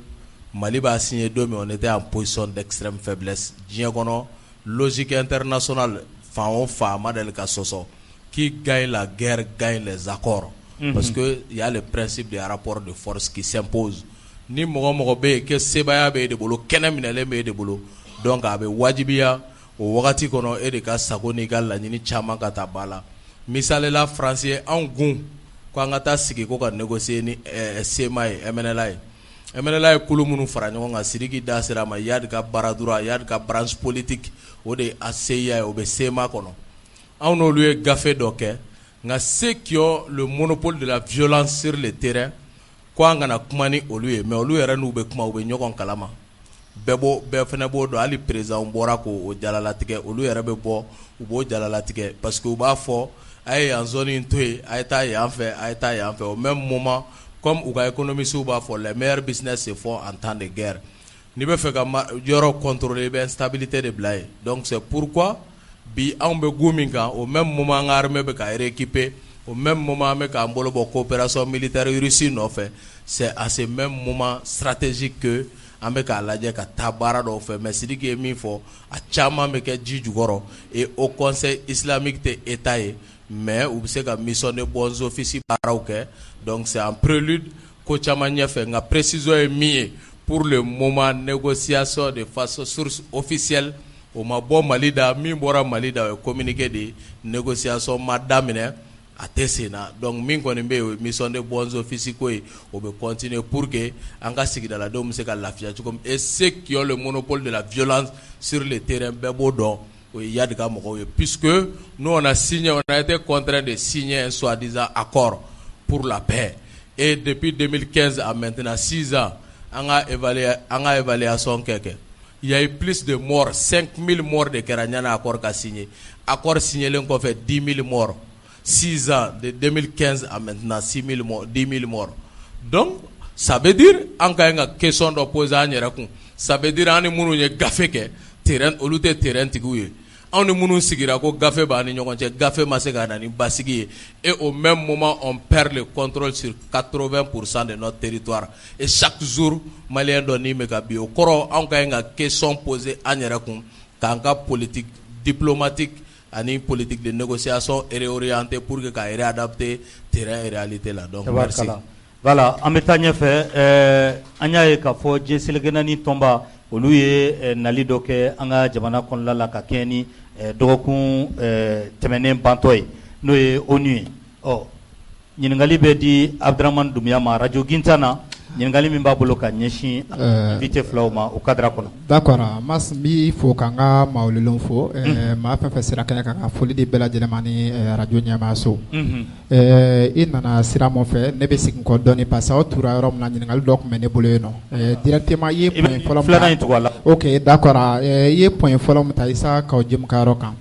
Mali b'a signé don min on était en position d'extrême faiblesse diɲɛ kɔnɔ logique internationale fan o fan a ma deli ka sɔsɔ qui gagne la guerre gagne les accords parce que il y a le principe des rapports de force qui s'impose ni mɔgɔ mɔgɔ bɛ yen que sebaya bɛ e de bolo kɛnɛ minɛlen bɛ e de bolo donc a bɛ wajibiya o wagati kɔnɔ e de ka sago n'i ka laɲini caman ka taa ba la misalila Faransi ye anw gun ko an ka taa sigi ko ka négocier ni SEMA ye MNLA ye MNLA ye kulu minnu fara ɲɔgɔn kan Sidiki da sera ma Yadi ka baara droit Yadi ka branche politique o de ye ACIA ye o bɛ SEMA kɔnɔ anw n'olu ye gafe dɔ kɛ nka ceux qui ont le monopole de la violence sur le terrain ko an kana kuma ni olu ye mais olu yɛrɛ n'u bɛ kuma u bɛ ɲɔgɔn kalama bɛɛ fana b'o dɔn hali président bɔra k'o jalalatigɛ olu yɛrɛ bɛ bɔ u b'o jalalatigɛ parce que u b'a fɔ a ye yan zone in to yen a ye taa yan fɛ a ye taa yan fɛ au même moment comme u ka économistes b'a fɔ les meilleurs business se font en temps de guerre n'i bɛ fɛ ka yɔrɔ contrôler i bɛ instabilité de bila yen donc c'est pourquoi bi anw bɛ gu min kan au même moment an ka armée bɛ ka rééquiper au même moment an bɛ k'an bolo bɔ coopération militaire Russie nɔfɛ c'est à ce même moment stratégique que an bɛ k'a lajɛ ka taa baara dɔw fɛ mais Sidiki ye min fɔ a caman bɛ kɛ ji jukɔrɔ et au conseil islamique tɛ état ye mais u bɛ se ka mission de bons officiers baaraw kɛ donc c'est en prélude ko caman ɲɛfɛ nka précision ye min ye pour le moment négociation de façon source officielle o ma bɔ Mali da min bɔra Mali da o ye communiqué de négociation ma daminɛ a tɛ sen na donc min kɔni bɛ yen o ye mission de bons officiers ko ye o bɛ continuer pour que an ka sigidaladenw bɛ se ka lafiya cogo min et ceux qui ont le monopole de la violence sur le terrain bɛɛ b'o dɔn o ye Yadi ka mɔgɔw ye puisque nous on a été contraint de signer un soi-disant accord pour la paix et depuis 2015 à maintenant 6 ans an ka évaluation kɛ il y a eu plus de morts 5000 morts de kɛra ɲana accord ka signé accord signelen kɔfɛ 10 000 morts 6 ans de 2015 à maintenant 10 000 morts donc ça veut dire an ka ɲi ka question dɔ poser an yɛrɛ kun ça veut dire an ni minnu ye gafe kɛ terrain olu tɛ terrain tigiw ye anw ni minnu sigira ko gafe b'an ni ɲɔgɔn cɛ gafe ma se ka na ni basigi ye et au même moment on perd le contrôle sur 80% de notre territoire et chaque jour malien dɔ ni bɛ ka bin o kɔrɔ anw ka ɲi ka question poser an yɛrɛ kun k'an ka politique diplomatique ani politique de négociation réorientée pour que ka réadapter terrain réalité la donc merci voilà an bɛ taa ɲɛfɛ an y'a ye k'a fɔ diɲɛ selekena ni tɔnba olu ye nali dɔ kɛ an ka jamana kɔnɔna la ka kɛɲɛ ni dɔgɔkun tɛmɛnen bantɔ ye n'o ye ONU ye ɲininkali bɛ di Abdramane Doumbouya ma radio Gintan na ɲininkali min b'a bolo ka ɲɛsin invité filaw ma o cadre kɔnɔ. D'accord mas n b'i fo k'an ka mawulilenw fo maa fɛn fɛn sera kɛnɛ kan ka foli di bɛɛ lajɛlen ma ni radio ɲɛmaayaso i nana sira min fɛ ne bɛ segin kɔ dɔɔni parce que aw tura yɔrɔ min na ɲininkali dɔ tun bɛ ne bolo yen nɔ directement i ye point fɔlɔ min ta filanan in tugu a la. ok d'accord i ye point fɔlɔ min ta Isa Kaoudim ka yɔrɔ kan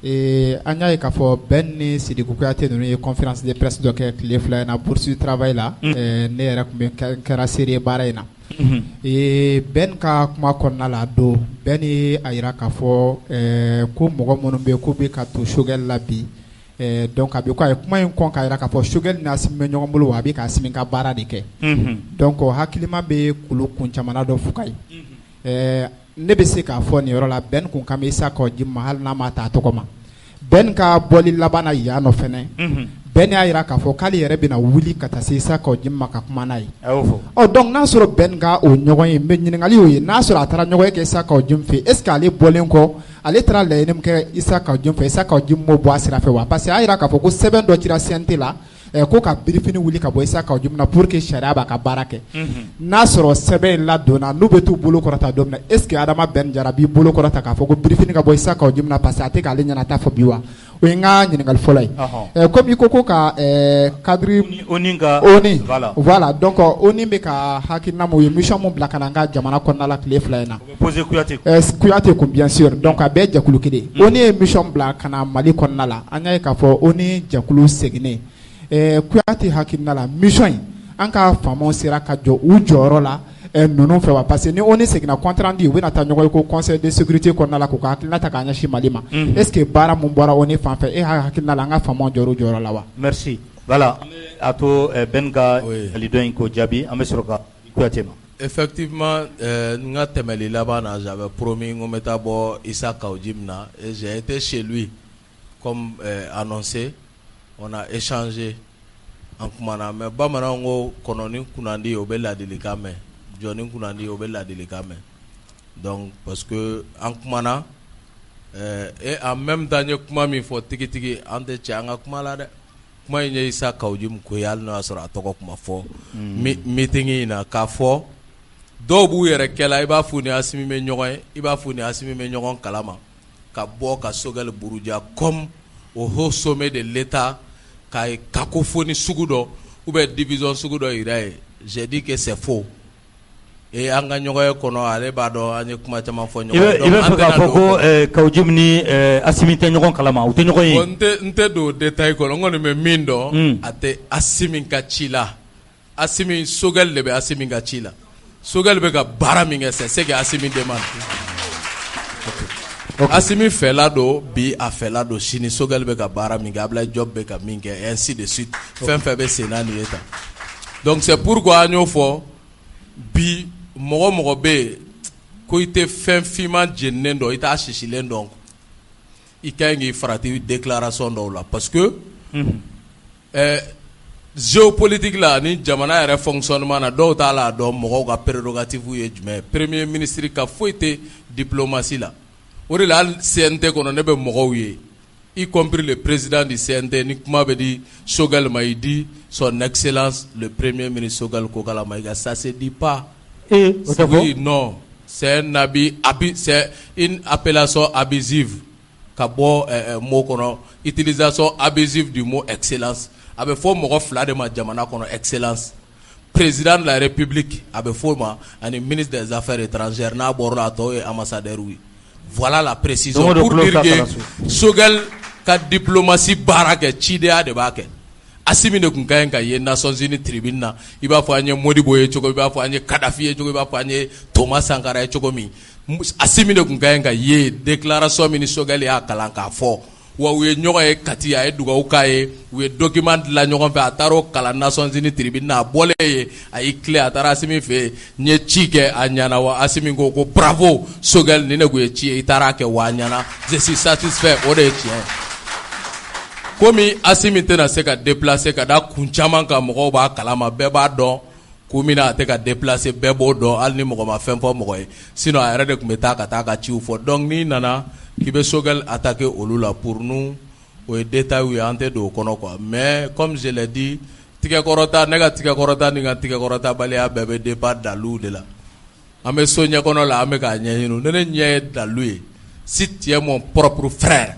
an y'a ye k'a fɔ bɛn ni Sidiki Kuyate ninnu ye conférence de presse dɔ kɛ tile fila in na poursuite travail la ne yɛrɛ tun bɛ kɛra seere baara in na bɛn ka kuma kɔnɔna la don bɛn ni a yira k'a fɔ ko mɔgɔ minnu bɛ yen k'u bɛ ka to Choguel la bi donc a bɛ ko a ye kuma in kɔn k'a yira k'a fɔ Choguel ni Asimi bɛ ɲɔgɔn bolo wa a bɛ ka Asimi ka baara de kɛ donc hakilima bɛ kulu kun camana dɔ fuka ye ne bɛ se k'a fɔ nin yɔrɔ la bɛn kun kan bɛ Isa Kaoudim ma hali n'a ma ta a tɔgɔ ma bɛn ka bɔli laban na yan nɔ fɛnɛ bɛn y'a jira k'a fɔ k'ale yɛrɛ bɛna wuli ka taa se Isa Kaoudim ma ka kuma n'a ye donc n'a sɔrɔ bɛn ka o ɲɔgɔn ye mais ɲininkali y'o ye n'a sɔrɔ a taara ɲɔgɔn ye kɛ Isa Kaoudim fɛ est ce que ale bɔlen kɔ ale taara laɲini min kɛ Isa Kaoudim fɛ Isa Kaoudim m'o bɔ a sira fɛ wa parce que a jira k'a fɔ ko sɛbɛn dɔ cira CNT la ko ka birifini wuli ka bɔ Isa Kaoudim na pour que sariya b'a ka baara kɛ n'a sɔrɔ sɛbɛn in ladonna n'u bɛ t'u bolo kɔrɔta don min na est ce que Adama Ben Jara b'i bolo kɔrɔta k'a fɔ ko birifini ka bɔ Isa Kaoudim na parce que a tɛ k'ale ɲɛnata fɔ bi wa o ye n ka ɲininkali fɔlɔ ye comme i ko ka cadre ONU voilà donc ONU bɛ ka hakilina min u ye mission min bila ka na an ka jamana kɔnɔna la tile fila in na Kuyate kun bien sûr donc a bɛɛ jɛkulu kelen ONU ye mission bila ka na Mali kɔnɔna la an y'a ye k'a fɔ ONU jɛkulu seginnen Kuyate hakilina la mission in an ka faamaw sera ka jɔ u jɔyɔrɔ la ninnu fɛ wa parce que ni ONU seginna compte rendu u bɛna taa ɲɔgɔn ye ko conseil de sécurité kɔnɔna la k'u ka hakilina ta k'a ɲɛsin Mali ma est ce que baara mun bɔra ONU fan fɛ e hakilina la an ka faamaw jɔra u jɔyɔrɔ la wa. merci voilà a to bɛn ka ɲininkali in ko jaabi an bɛ sɔrɔ ka Kuyate ma. effectivement n ka tɛmɛli laban na j'avais promis n ko n bɛ taa bɔ Isa Kaoudim na et j'ai été chez lui comme annoncé. On a échangé en kumana mais bamananw ko kɔnɔni kunandi o bɛ ladilikan mɛn jɔni kunandi o bɛ ladilikan mɛn donc parce que an kumana et en même temps n ye kuma min fɔ tigitigi an tɛ cɛ an ka kuma la dɛ kuma in ye Isa Kaoudim ko ye hali n'o y'a sɔrɔ a tɔgɔ kuma fɔ meeting in na k'a fɔ dɔw b'u yɛrɛ kɛla i b'a f'u ni Asimi bɛ ɲɔgɔn ye i b'a f'u ni Asimi bɛ ɲɔgɔn kalama ka bɔ ka Choguel buruja comme au haut sommet de l'État qu'il y ait cacophonie sugudo ou bien division sugudo irae. J'ai dit que c'est faux. Et anga nyogoye kono ale bado anye kuma chama fo nyogoye. Il veut faire foko Kaujim ni Assimi te nyogon kalama ou te nyogoye. Nte do détail kono ngoni me mindo ate Assimi kachila. Assimi Sogel lebe Assimi kachila. Sogel be ka bara minge c'est que Assimi demande. Assimi felado bi a felado shini Sogel be ka bara minge abla job be ka minge et ainsi de suite. Fin be senani eta. Donc c'est pourquoi agno fo bi mogo be ko ite fin fima jenen do ita shishilen donc i kangi frati déclaration do la parce que géopolitique la ni jamana yɛrɛ fonctionnement na dɔw t'a la dɔn mɔgɔw ka prérogative ye jumɛn premier ministre ka foyi tɛ diplomatie la o de la hali CNT kɔnɔ ne bɛ mɔgɔw ye y compris le président du CNT ni kuma bɛ di Sogel ma i di son excellence le premier ministre Sogel Kokala Maïga ça se dit pas. Oui, non, c'est c'est une appellation abusive. Kabo mot kono utilisation abusive du mot excellence. Abe fo mo fla de ma jamana kono excellence. Président de la République abe fo ma ani ministre des Affaires étrangères na borla to et ambassadeur oui. Voilà la précision pour dire que Sogel ka diplomatie barake chidea de bake. Assimi ne kun kayen ka ye Nations Unies tribune na i b'a fɔ an ye Modibo ye cogo i b'a fɔ an ye Kadhafi ye cogo i b'a fɔ an ye Thomas Sankara ye cogo min Assimi ne kun kayen ka ye déclaration min Sogel y'a kalan k'a fɔ wa u ye ɲɔgɔn ye kati a ye dugawu k'a ye u ye document dilan ɲɔgɔn fɛ a taara o kalan Nations Unies tribune na a bɔlen ye a y'i tile a taara Assimi fɛ n ye ci kɛ a ɲana wa Assimi ko bravo Sogel ni ne kun ye ci ye i taara kɛ wa a ɲana je suis satisfait o de ye tiɲɛ ye. Komi Assimi tena se ka déplacer ka da kun caman ka mɔgɔw b'a kalama bɛɛ b'a dɔn ko mina a tɛ ka déplacer bɛɛ b'o dɔn hali ni mɔgɔ ma fɛn fɔ mɔgɔ ye sinon a yɛrɛ de tun bɛ taa ka taa ka ciw fɔ donc n'i nana k'i bɛ Sogel attaquer olu la pour nous o ye détail ye an tɛ don o kɔnɔ quoi mais comme je l'ai dit tigɛkɔrɔta ne ka tigɛkɔrɔta ni ka tigɛkɔrɔta baliya bɛɛ bɛ départ dalilu de la an bɛ so ɲɛkɔnɔ la an bɛ k'a ɲɛɲini ne ɲɛ ye dalilu ye si tu es mon propre frère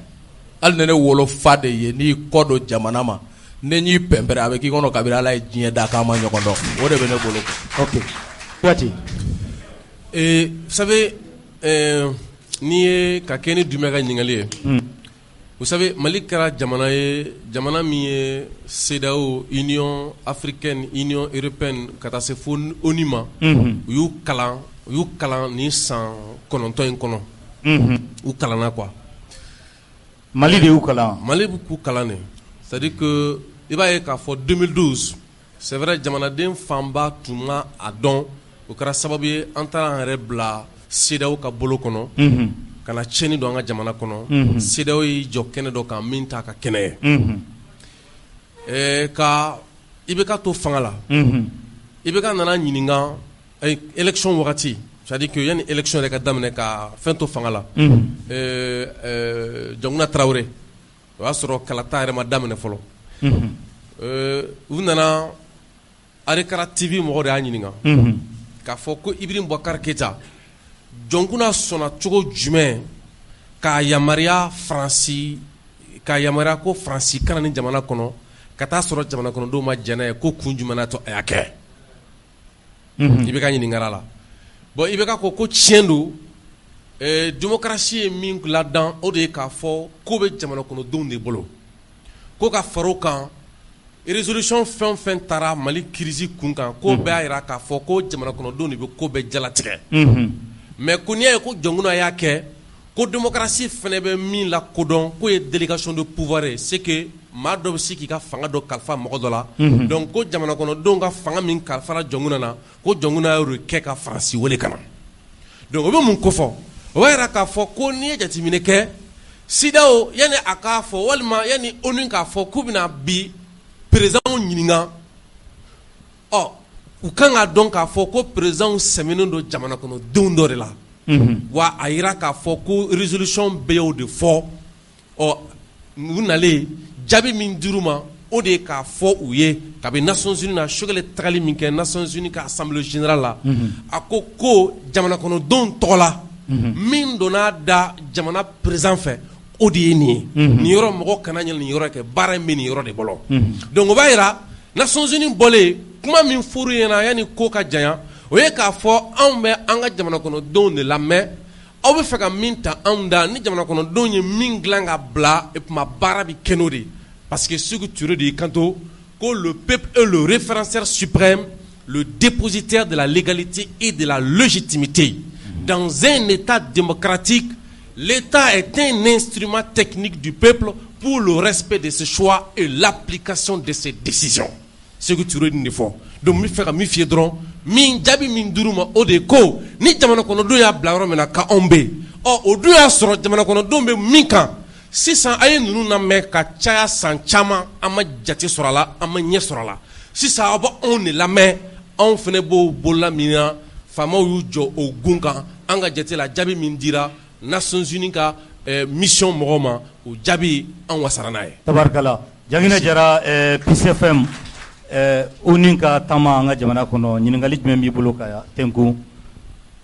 al nene wolo fa de ye ni kɔ don jamana ma ne ɲ'i pɛnpɛrɛ a bɛ k'i kɔnɔ kabiri ala ye diɲɛ da k'an ma ɲɔgɔn dɔn o de bɛ ne bolo. Ok Kouati. Vous savez n'i ye ka kɛ ni Dumɛ ka ɲininkali ye vous savez Mali kɛra jamana ye jamana min ye CEDEAO Union africaine Union européenne ka taa se fo ONU ma u y'u kalan ni san 9 in kɔnɔ u kalanna quoi. Mali de y'u kalan. Mali b'u kalan de c'est-à-dire que i b'a ye k'a fɔ 2012 c'est vrai jamanaden fanba tun ma a dɔn o kɛra sababu ye an taara an yɛrɛ bila CEDEAO ka bolo kɔnɔ ka na tiɲɛni don an ka jamana kɔnɔ CEDEAO y'i jɔ kɛnɛ dɔ kan min t'a ka kɛnɛ ye ka IBK to fanga la IBK nana ɲininka élection wagati c'est-à-dire que yani élection yɛrɛ ka daminɛ ka fɛn to fanga la Jɔnkuna Tarawele o y'a sɔrɔ kalata yɛrɛ ma daminɛ fɔlɔ u nana Arekara TV mɔgɔ de y'a ɲininka k'a fɔ ko Ibrahim Boubacar Keïta Jɔnkuna sɔnna cogo jumɛn k'a yamaruya ko Faransi kana ni jamana kɔnɔ ka taa sɔrɔ jamana kɔnɔdenw ma jɛn n'a ye ko kun jumɛn na to a y'a kɛ IBK ɲininkara la bon IBK ko tiɲɛ don démocratie ye min ladan o de ye k'a fɔ ko bɛ jamana kɔnɔdenw de bolo ko ka fara o kan résolution fɛn o fɛn taara Mali crise kun kan ko bɛɛ y'a jira k'a fɔ ko jamana kɔnɔdenw de bɛ ko bɛɛ jalatigɛ mais ko n'i y'a ye ko Jɔnkuna y'a kɛ ko démocratie fɛnɛ bɛ min lakodɔn k'o ye délégation de pouvoir ye c'est que maa dɔ bɛ se k'i ka fanga dɔ kalifa mɔgɔ dɔ la donc ko jamana kɔnɔdenw ka fanga min kalifara Jɔnkuna na ko Jɔnkuna y'o kɛ ka Faransi wele ka na donc o bɛ mun kofɔ o b'a jira k'a fɔ ko n'i ye jateminɛ kɛ CEDEAO yani a k'a fɔ walima yani ONU k'a fɔ k'u bɛna bi président ɲininka u kan k'a dɔn k'a fɔ ko président sɛmɛnen don jamana kɔnɔdenw dɔ de la wa a jira k'a fɔ ko résolution bɛɛ y'o de fɔ u nalen jaabi min dir'u ma o de ye k'a fɔ u ye kabi Nations Unies na Sogel tagali min kɛ Nations Unies ka Assemblée générale la a ko jamana kɔnɔdenw tɔgɔ la min donna da jamana président fɛ o de ye nin ye nin yɔrɔ mɔgɔ kana ɲɛna nin yɔrɔ kɛ baara in bɛ nin yɔrɔ de bolo donc o b'a yira Nations Unies bɔlen kuma min fɔr'u ɲɛna yanni ko ka janya o ye k'a fɔ anw bɛ an ka jamana kɔnɔdenw de lamɛn aw bɛ fɛ ka min ta anw da ni jamana kɔnɔdenw ye min dilan ka bila et puis baara bɛ kɛ n'o de ye parce que Sékou Touré de y'i kanto ko le peuple est le référendaire suprême, le dépositaire de la légalité et de la légitimité. Dans un État démocratique, l'État est un instrument technique du peuple pour le respect de ses choix et l'application de ses décisions. C'est ce que tu redis fort. Donc, mi fera mi fiedron, mi jabi min duruma ode ko, ni jamana kono do ya blaro mena ka ombe. O do ya soro jamana kono do be minkan. Sisan aye nunu na me ka caya san chama ama jate sorala ama nye sorala. Sisan aba on ne la me on fene bo bola mina fama yu jo ogunkan anga jate la jabi min dira Nations Unies ka mission mogoma o jabi an wasarana ye. Tabarkala jangina jara PCFM uninka tama anga jamana kono nyiningali jumɛn b'i bolo ka tenku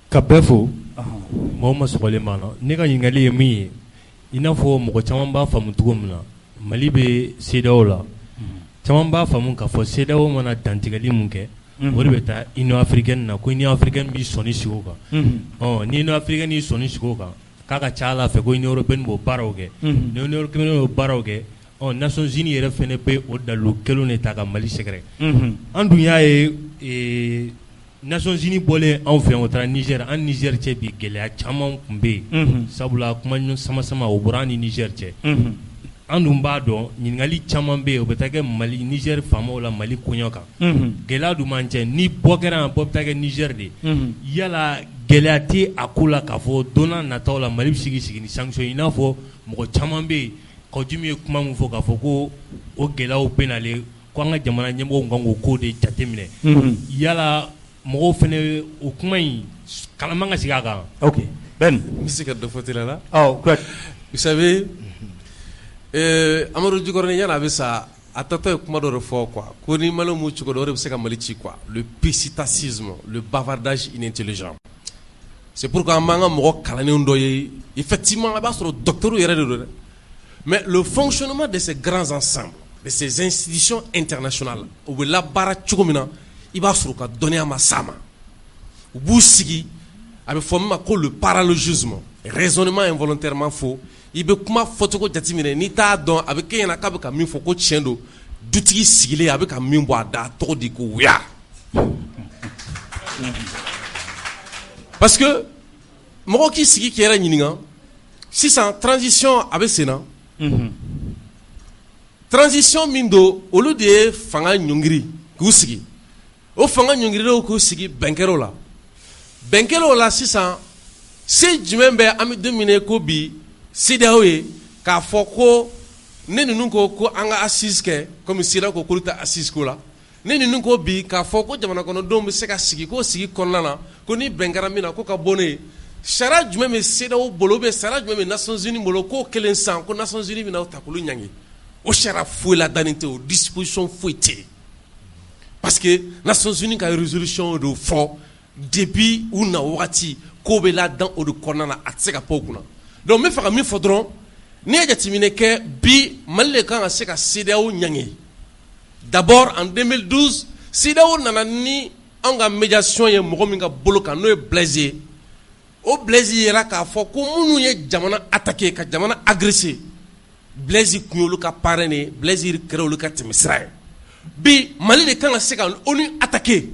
ka bɛɛ fo mɔgɔ ma sɔgɔlen ma na ne ka ɲininkali ye min ye i n'a fɔ mɔgɔ caman b'a faamu cogo min na Mali bɛ CEDEAO la caman b'a faamu k'a fɔ CEDEAO mana dantigɛli mun kɛ o de bɛ taa Union africaine na ko Union africaine b'i sɔnni sigi o kan ni Union africaine y'i sɔnni sigi o kan k'a ka ca Ala fɛ ko Union européenne b'o baaraw kɛ ni Union européenne b'o baaraw kɛ Nations Unies yɛrɛ fɛnɛ bɛ o dalu kelen de ta ka Mali sɛgɛrɛ an dun y'a ye Nations Unies bɔlen anw fɛ o taara Niger an Niger cɛ bi gɛlɛya caman tun bɛ yen sabula kuma sama o bɔra an ni Niger cɛ an dun b'a dɔn ɲininkali caman bɛ yen o bɛ taa kɛ Mali Niger faamaw la Mali kɔɲɔ kan gɛlɛya dun man cɛ ni bɔ kɛra yan bɔ bɛ taa kɛ Niger de yala gɛlɛya tɛ a ko la k'a fɔ don n'a nataw la Mali bɛ sigi ni sanction i n'a fɔ mɔgɔ caman bɛ yen Kajimi ye kuma min fɔ k'a fɔ ko o gɛlɛyaw bɛ nalen ko an ka jamana ɲɛmɔgɔw kan k'o ko de jateminɛ yala mɔgɔw fɛnɛ o kuma in kalama ka sigi a kan. Ok Ben. N bɛ se ka dɔ fɔ teliya la. Vous savez Amadou Djikoronin yana a bɛ sa a tatɔ ye kuma dɔ de fɔ quoi ko ni Maliens m'u cogo dɔn o de bɛ se ka Mali ci quoi le pécitasisme le bavardage inintelligent. C'est pourquoi an b'an ka mɔgɔ kalannenw dɔ ye effectivement a b'a sɔrɔ docteur yɛrɛ de don dɛ. Mais le fonctionnement de ces grands ensembles, de ces institutions internationales, où la barra tchoukomina, il va se donner à ma sama. Ou bousigi, avec forme le paralogisme, raisonnement involontairement faux. Il veut comment photoko jatimine ni ta don avec qui yana kabe ka min foko tiendo dutigi sigile avec ka min bo da to di ko ya. Parce que moko ki sigi ki era nyininga si sans transition avec sena transition mindo olu de fanga nyongiri ku sigi o fanga nyongiri do ku sigi benkero la sisan se jumembe ami dominer ko bi CEDEAO ye ka foko ne ninu ko anga assise ke comme CEDEAO ko kuruta assise ko la ne ninu ko bi ka foko jamana kono do be se ka sigi ko sigi konnana ko ni benkara mina ko ka bone sara jumɛn bɛ CEDEAO bolo bɛ sara jumɛn bɛ Nations Unies bolo k'o kelen san ko Nations Unies bɛna o ta k'olu ɲangi o sara foyi la dannen tɛ o disposition foyi tɛ yen parce que Nations Unies ka résolution de fɔ depuis u na wagati k'o bɛ ladan o de kɔnɔna na a tɛ se ka pan o kunna donc n bɛ fɛ ka min fɔ dɔrɔn n'i ye jateminɛ kɛ bi Mali de kan ka se ka CEDEAO ɲangi d'abord en 2012 CEDEAO nana ni an ka médiation ye mɔgɔ min ka bolo kan n'o ye Blaise ye. O Blaise yera k'a fɔ ko minnu ye jamana attaqué ka jamana agressé Blaise kun y'olu ka parrain ye Blaise kɛra olu ka tɛmɛsira ye bi Mali de kan ka se ka ONU attaqué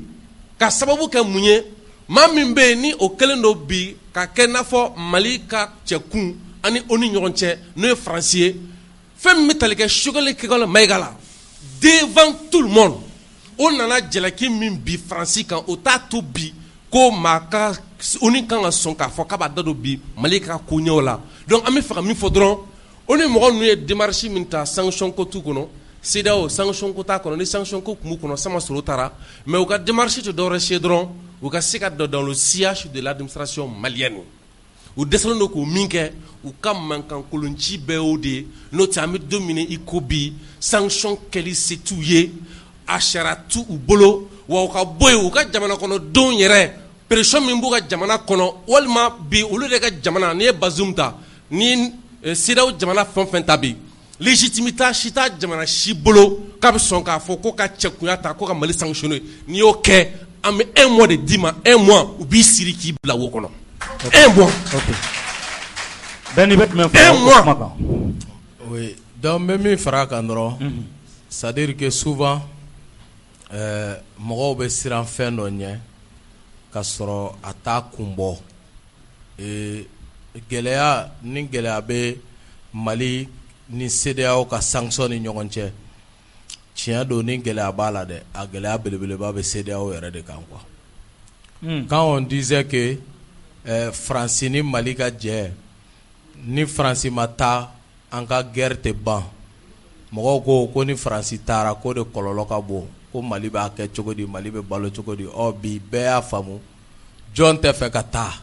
ka sababu kɛ mun ye maa min bɛ yen ni o kɛlen don bi ka kɛ n'a fɔ Mali ka cɛkun ani ONU ɲɔgɔn cɛ n'o ye Faransi ye fɛn min bɛ tali kɛ Choguel Kekɔli Mayiga la devant tout le monde o nana jalaki min bi Faransi kan o t'a to bi ko maa ka ONU kan ka sɔn k'a fɔ k'a b'a da don bi Mali ka ko ɲɛw la donc an bɛ fɛ ka min fɔ dɔrɔn ONU mɔgɔ ninnu ye démarche min ta sanction ko t'u kɔnɔ CEDEAO sanction ko t'a kɔnɔ ni sanction ko tun b'u kɔnɔ sama sɔrɔ taara mais u ka démarche tɛ dɔwɛrɛ si ye dɔrɔn u ka se ka don dans le sillage de l'administration malienne u dɛsɛlen don k'o min kɛ u ka mankankolonci bɛɛ y'o de ye n'o tɛ an bɛ don min i ko bi sanction kɛli se t'u ye a sariya t'u bolo wa u ka bɔ yen u ka jamana kɔnɔdenw yɛrɛ pression min b'u ka jamana kɔnɔ walima bi olu de ka jamana n'i ye Bazoum ta ni CEDEAO jamana fɛn fɛn ta bi légitimité si t'a jamana si bolo k'a bɛ sɔn k'a fɔ ko ka cɛkunya ta ko ka Mali sanctionner n'i y'o kɛ an bɛ 1 mois de d'i ma 1 mois u b'i siri k'i bila wo kɔnɔ 1 mois. Bɛɛ n'i bɛ tɛmɛ fɔ kuma kan. Oui, donc n bɛ min fara a kan dɔrɔn c'est à dire que souvent mɔgɔw bɛ siran fɛn dɔ ɲɛ ka sɔrɔ a t'a kun bɔ gɛlɛya ni gɛlɛya bɛ Mali ni CEDEAO ka sanction ni ɲɔgɔn cɛ tiɲɛ don ni gɛlɛya b'a la dɛ a gɛlɛya belebeleba bɛ CEDEAO yɛrɛ de kan quoi. Quand on disait que France ni Mali ka jɛ ni France ma taa an ka guerre tɛ ban mɔgɔw ko ni France taara ko de kɔlɔlɔ ka bon ko Mali b'a kɛ cogo di Mali bɛ balo cogo di bi bɛɛ y'a faamu jɔn tɛ fɛ ka taa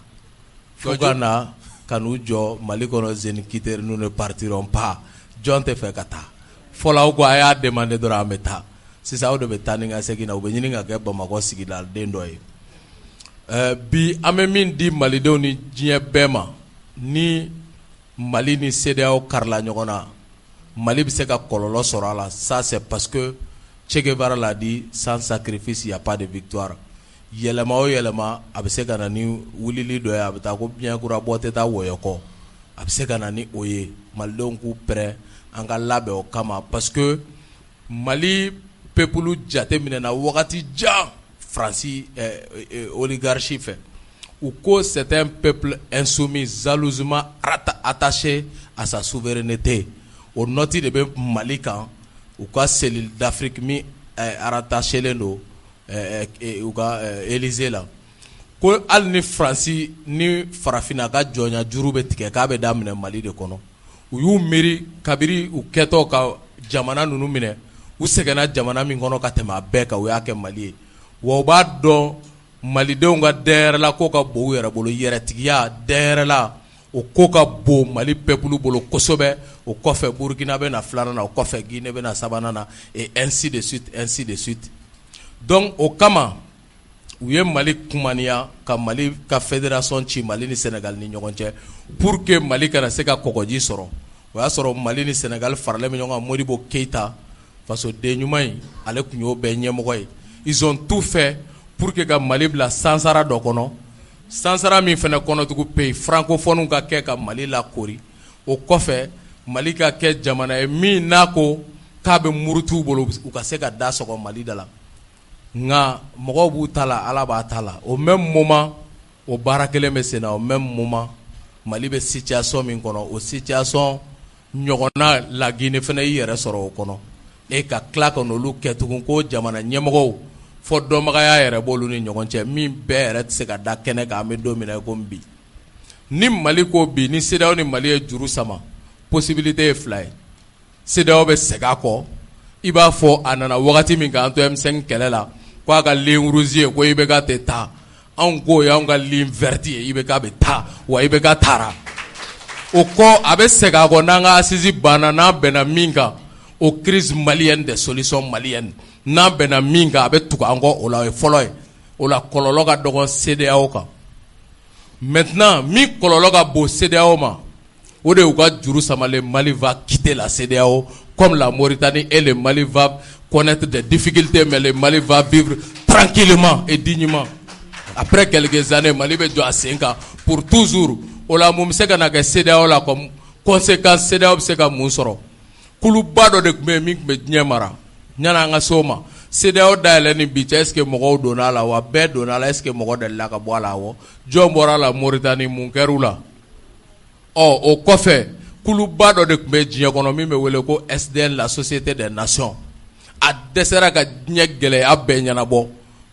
fo ka na ka n'u jɔ Mali kɔnɔ zone quitter nous ne partirons pas jɔn tɛ fɛ ka taa fɔlɔ aw ko a y'a demander dɔrɔn an bɛ taa sisan aw de bɛ taa ni ka segin na u bɛ ɲini ka kɛ Bamakɔ sigidalden dɔ ye bi an bɛ min di Malidenw ni diɲɛ bɛɛ ma ni Mali ni CEDEAO karila ɲɔgɔn na Mali bɛ se ka kɔlɔlɔ sɔrɔ a la ça c'est parce que Che Guevara l'a dit sans sacrifice il y a pas de victoire yɛlɛma o yɛlɛma a bɛ se ka na ni wulili dɔ ye a bɛ taa ko biɲɛ kura bɔ tɛ taa wɔyɔ kɔ a bɛ se ka na ni o ye Malidenw k'u pɛrɛn an ka labɛn o kama parce que Mali peuple jate minɛna wagati jan France oligarchie fɛ ou que c'est un peuple insoumis jalousement attaché à sa souveraineté o noti de bɛ Mali kan u ka cellule d'Afrique min rattaché len do u ka Élysée la ko hali ni France ni farafina ka jɔnya juru bɛ tigɛ k'a bɛ daminɛ Mali de kɔnɔ u y'u miiri kabiri u kɛtɔ ka jamana ninnu minɛ u sɛgɛnna jamana min kɔnɔ ka tɛmɛ a bɛɛ kan u y'a kɛ Mali ye wa u b'a dɔn Malidenw ka dɛyɛrɛla ko ka bon u yɛrɛ bolo yɛrɛtigiya dɛyɛrɛla o ko ka bon Mali peuple bolo kosɛbɛ o kɔfɛ Burkina bɛ na filanan na o kɔfɛ Guinée bɛ na sabanan na et ainsi de suite donc o kama u ye Mali kumaniya ka Mali ka fédération ci Mali ni Sénégal ni ɲɔgɔn cɛ pour que Mali kana se ka kɔgɔji sɔrɔ o y'a sɔrɔ Mali ni Sénégal faralen bɛ ɲɔgɔn kan Modibo Keïta fasoden ɲuman in ale tun y'o bɛɛ ɲɛmɔgɔ ye ils ont tout fait pour que ka Mali bila sansara dɔ kɔnɔ sansara min fana kɔnɔtugu pays francophone ka kɛ ka Mali la kori o kɔfɛ Mali ka kɛ jamana ye min n'a ko k'a bɛ murutu bolo u ka se ka da sɔgɔ Mali da la nka mɔgɔw b'u ta la Ala b'a ta la au même moment o baara kelen bɛ sen na au même moment Mali bɛ situation min kɔnɔ o situation ɲɔgɔnna la Guinée fana y'i yɛrɛ sɔrɔ o kɔnɔ e ka tila ka n'olu kɛ tugun ko jamana ɲɛmɔgɔw fɔ dɔnbagaya yɛrɛ b'olu ni ɲɔgɔn cɛ min bɛɛ yɛrɛ tɛ se ka da kɛnɛ kan an bɛ don min na ko bi ni Mali ko bi ni CEDEAO ni Mali ye juru sama possibilité ye fila ye CEDEAO bɛ segin a kɔ i b'a fɔ a nana wagati min k'an to M5 kɛlɛ la ko a ka ligne rouge ye ko IBK tɛ taa anw ko y'anw ka ligne verte ye IBK bɛ taa wa IBK taara o kɔ a bɛ segin a kɔ n'an ka assise banna n'an bɛnna min kan o crise malienne des solutions maliennes n'an bɛnna min kan a bɛ tugu an kɔ o la o ye fɔlɔ ye o la kɔlɔlɔ ka dɔgɔ CEDEAO kan maintenant min kɔlɔlɔ ka bon CEDEAO ma o de y'u ka juru samalen Mali va quitter la CEDEAO comme la Mauritanie et le Mali va connaître des difficultés mais le Mali va vivre tranquillement et dignement après quelques années Mali bɛ jɔ a sen kan pour toujours o la mun bɛ se ka na kɛ CEDEAO la comme conséquence CEDEAO bɛ se ka mun sɔrɔ kuluba dɔ de tun bɛ yen min tun bɛ diɲɛ mara yanni an ka se o ma CEDEAO dayɛlɛ ni bi cɛ est ce que mɔgɔw donna a la wa bɛɛ donna a la est ce que mɔgɔ delila ka bɔ a la wa jɔn bɔra a la Mauritanie mun kɛr'u la o kɔfɛ kuluba dɔ de tun bɛ diɲɛ kɔnɔ min bɛ wele ko SDN la Société des Nations a dɛsɛra ka diɲɛ gɛlɛya bɛɛ ɲɛnabɔ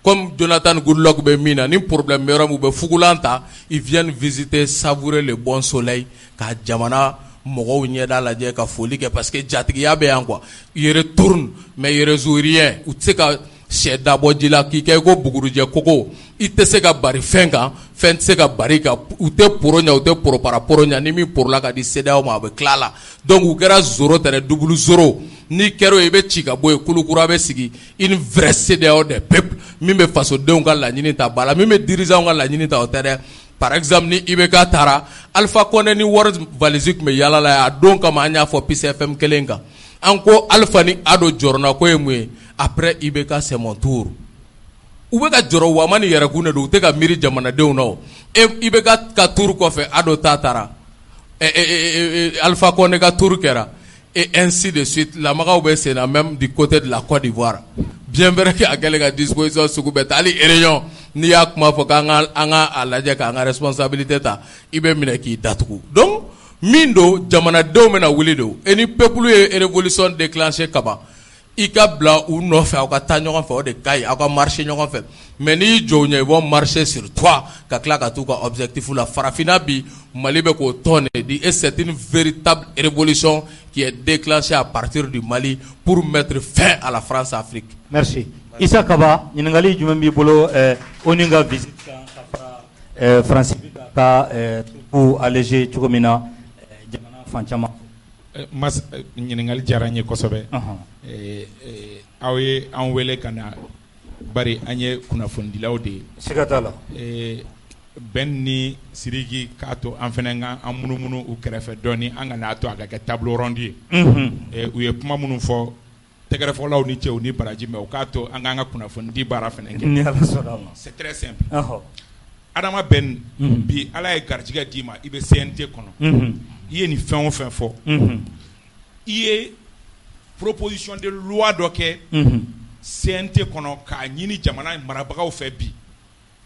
comme Jonathan Goodluck bɛ min na ni problème bɛ yɔrɔ min u bɛ fugulan ta ils viennent visiter savourer le bon soleil ka jamana mɔgɔw ɲɛda lajɛ ka foli kɛ parce que jatigiya bɛ yan quoi ils retournent mais ils résolvent rien u tɛ se ka sɛ dabɔ ji la k'i kɛ ko bugurujɛ koko i tɛ se ka bari fɛn kan fɛn tɛ se ka bari kan u tɛ poro ɲɛ u tɛ poropara poro ɲɛ ni min porola ka di CEDEAO ma a bɛ tila la donc u kɛra zoro tɛrɛ double zoro n'i kɛra o i bɛ ci ka bɔ yen kulukura bɛ sigi une vraie CEDEAO des peuples min bɛ fasodenw ka laɲini ta ba la min bɛ dirigeants ka laɲini ta o tɛ dɛ par exemple ni IBK tara Alpha Condé ni war valise me yala la don kama anya fo PCFM kelenga anko Alpha ni ado jorna ko emwe après IBK c'est mon tour u bɛ ka jɔrɔ wa ma ni yɛrɛkun de don u tɛ ka miiri jamanadenw na o i bɛ ka tour kɔfɛ Ado ta taara Alpha Condé ka tour kɛra et ainsi de suite lamagaw bɛ sen na même du côté de la Côte d'Ivoire bien vrai que a kɛlen ka disposition sugu bɛɛ ta hali réunion n'i y'a kuma fɔ k'an ka a lajɛ k'an ka responsabilité ta i bɛ minɛ k'i datugu donc min don jamanadenw bɛna wuli de et ni peuple ye révolution déclenché kaban i ka bila u nɔfɛ aw ka taa ɲɔgɔn fɛ o de ka ɲi aw ka marcher ɲɔgɔn fɛ mais n'i jɔ ɲɛ i bɔ marcher sur toi ka tila ka t'u ka objectif la farafinna bi Mali bɛ k'o tɔn de di et c'est une véritable révolution qui est déclenchée à partir du Mali pour mettre fin à la France-Afrique. Merci. Issa Kaba ɲininkali jumɛn b'i bolo o ni ka visite kan ka fara France ka trupu alléger cogo min na jamana fan caman. Mas ɲininkali diyara n ye kosɛbɛ aw ye an wele ka na bari an ye kunnafonidilaw de ye siga t'a la Ben ni Sidiki k'a to an fɛnɛ ka an munumunu u kɛrɛfɛ dɔɔni an ka n'a to a ka kɛ table ronde ye u ye kuma minnu fɔ tɛgɛrɛfɔlaw ni cɛw ni baraji mais u k'a to an k'an ka kunnafonidi baara fɛnɛ kɛ ni Ala sɔnna ma c'est très simple Adama Ben bi Ala ye garijɛgɛ d'i ma i bɛ CNT kɔnɔ i ye nin fɛn o fɛn fɔ i ye proposition de loi dɔ kɛ CNT kɔnɔ k'a ɲini jamana marabagaw fɛ bi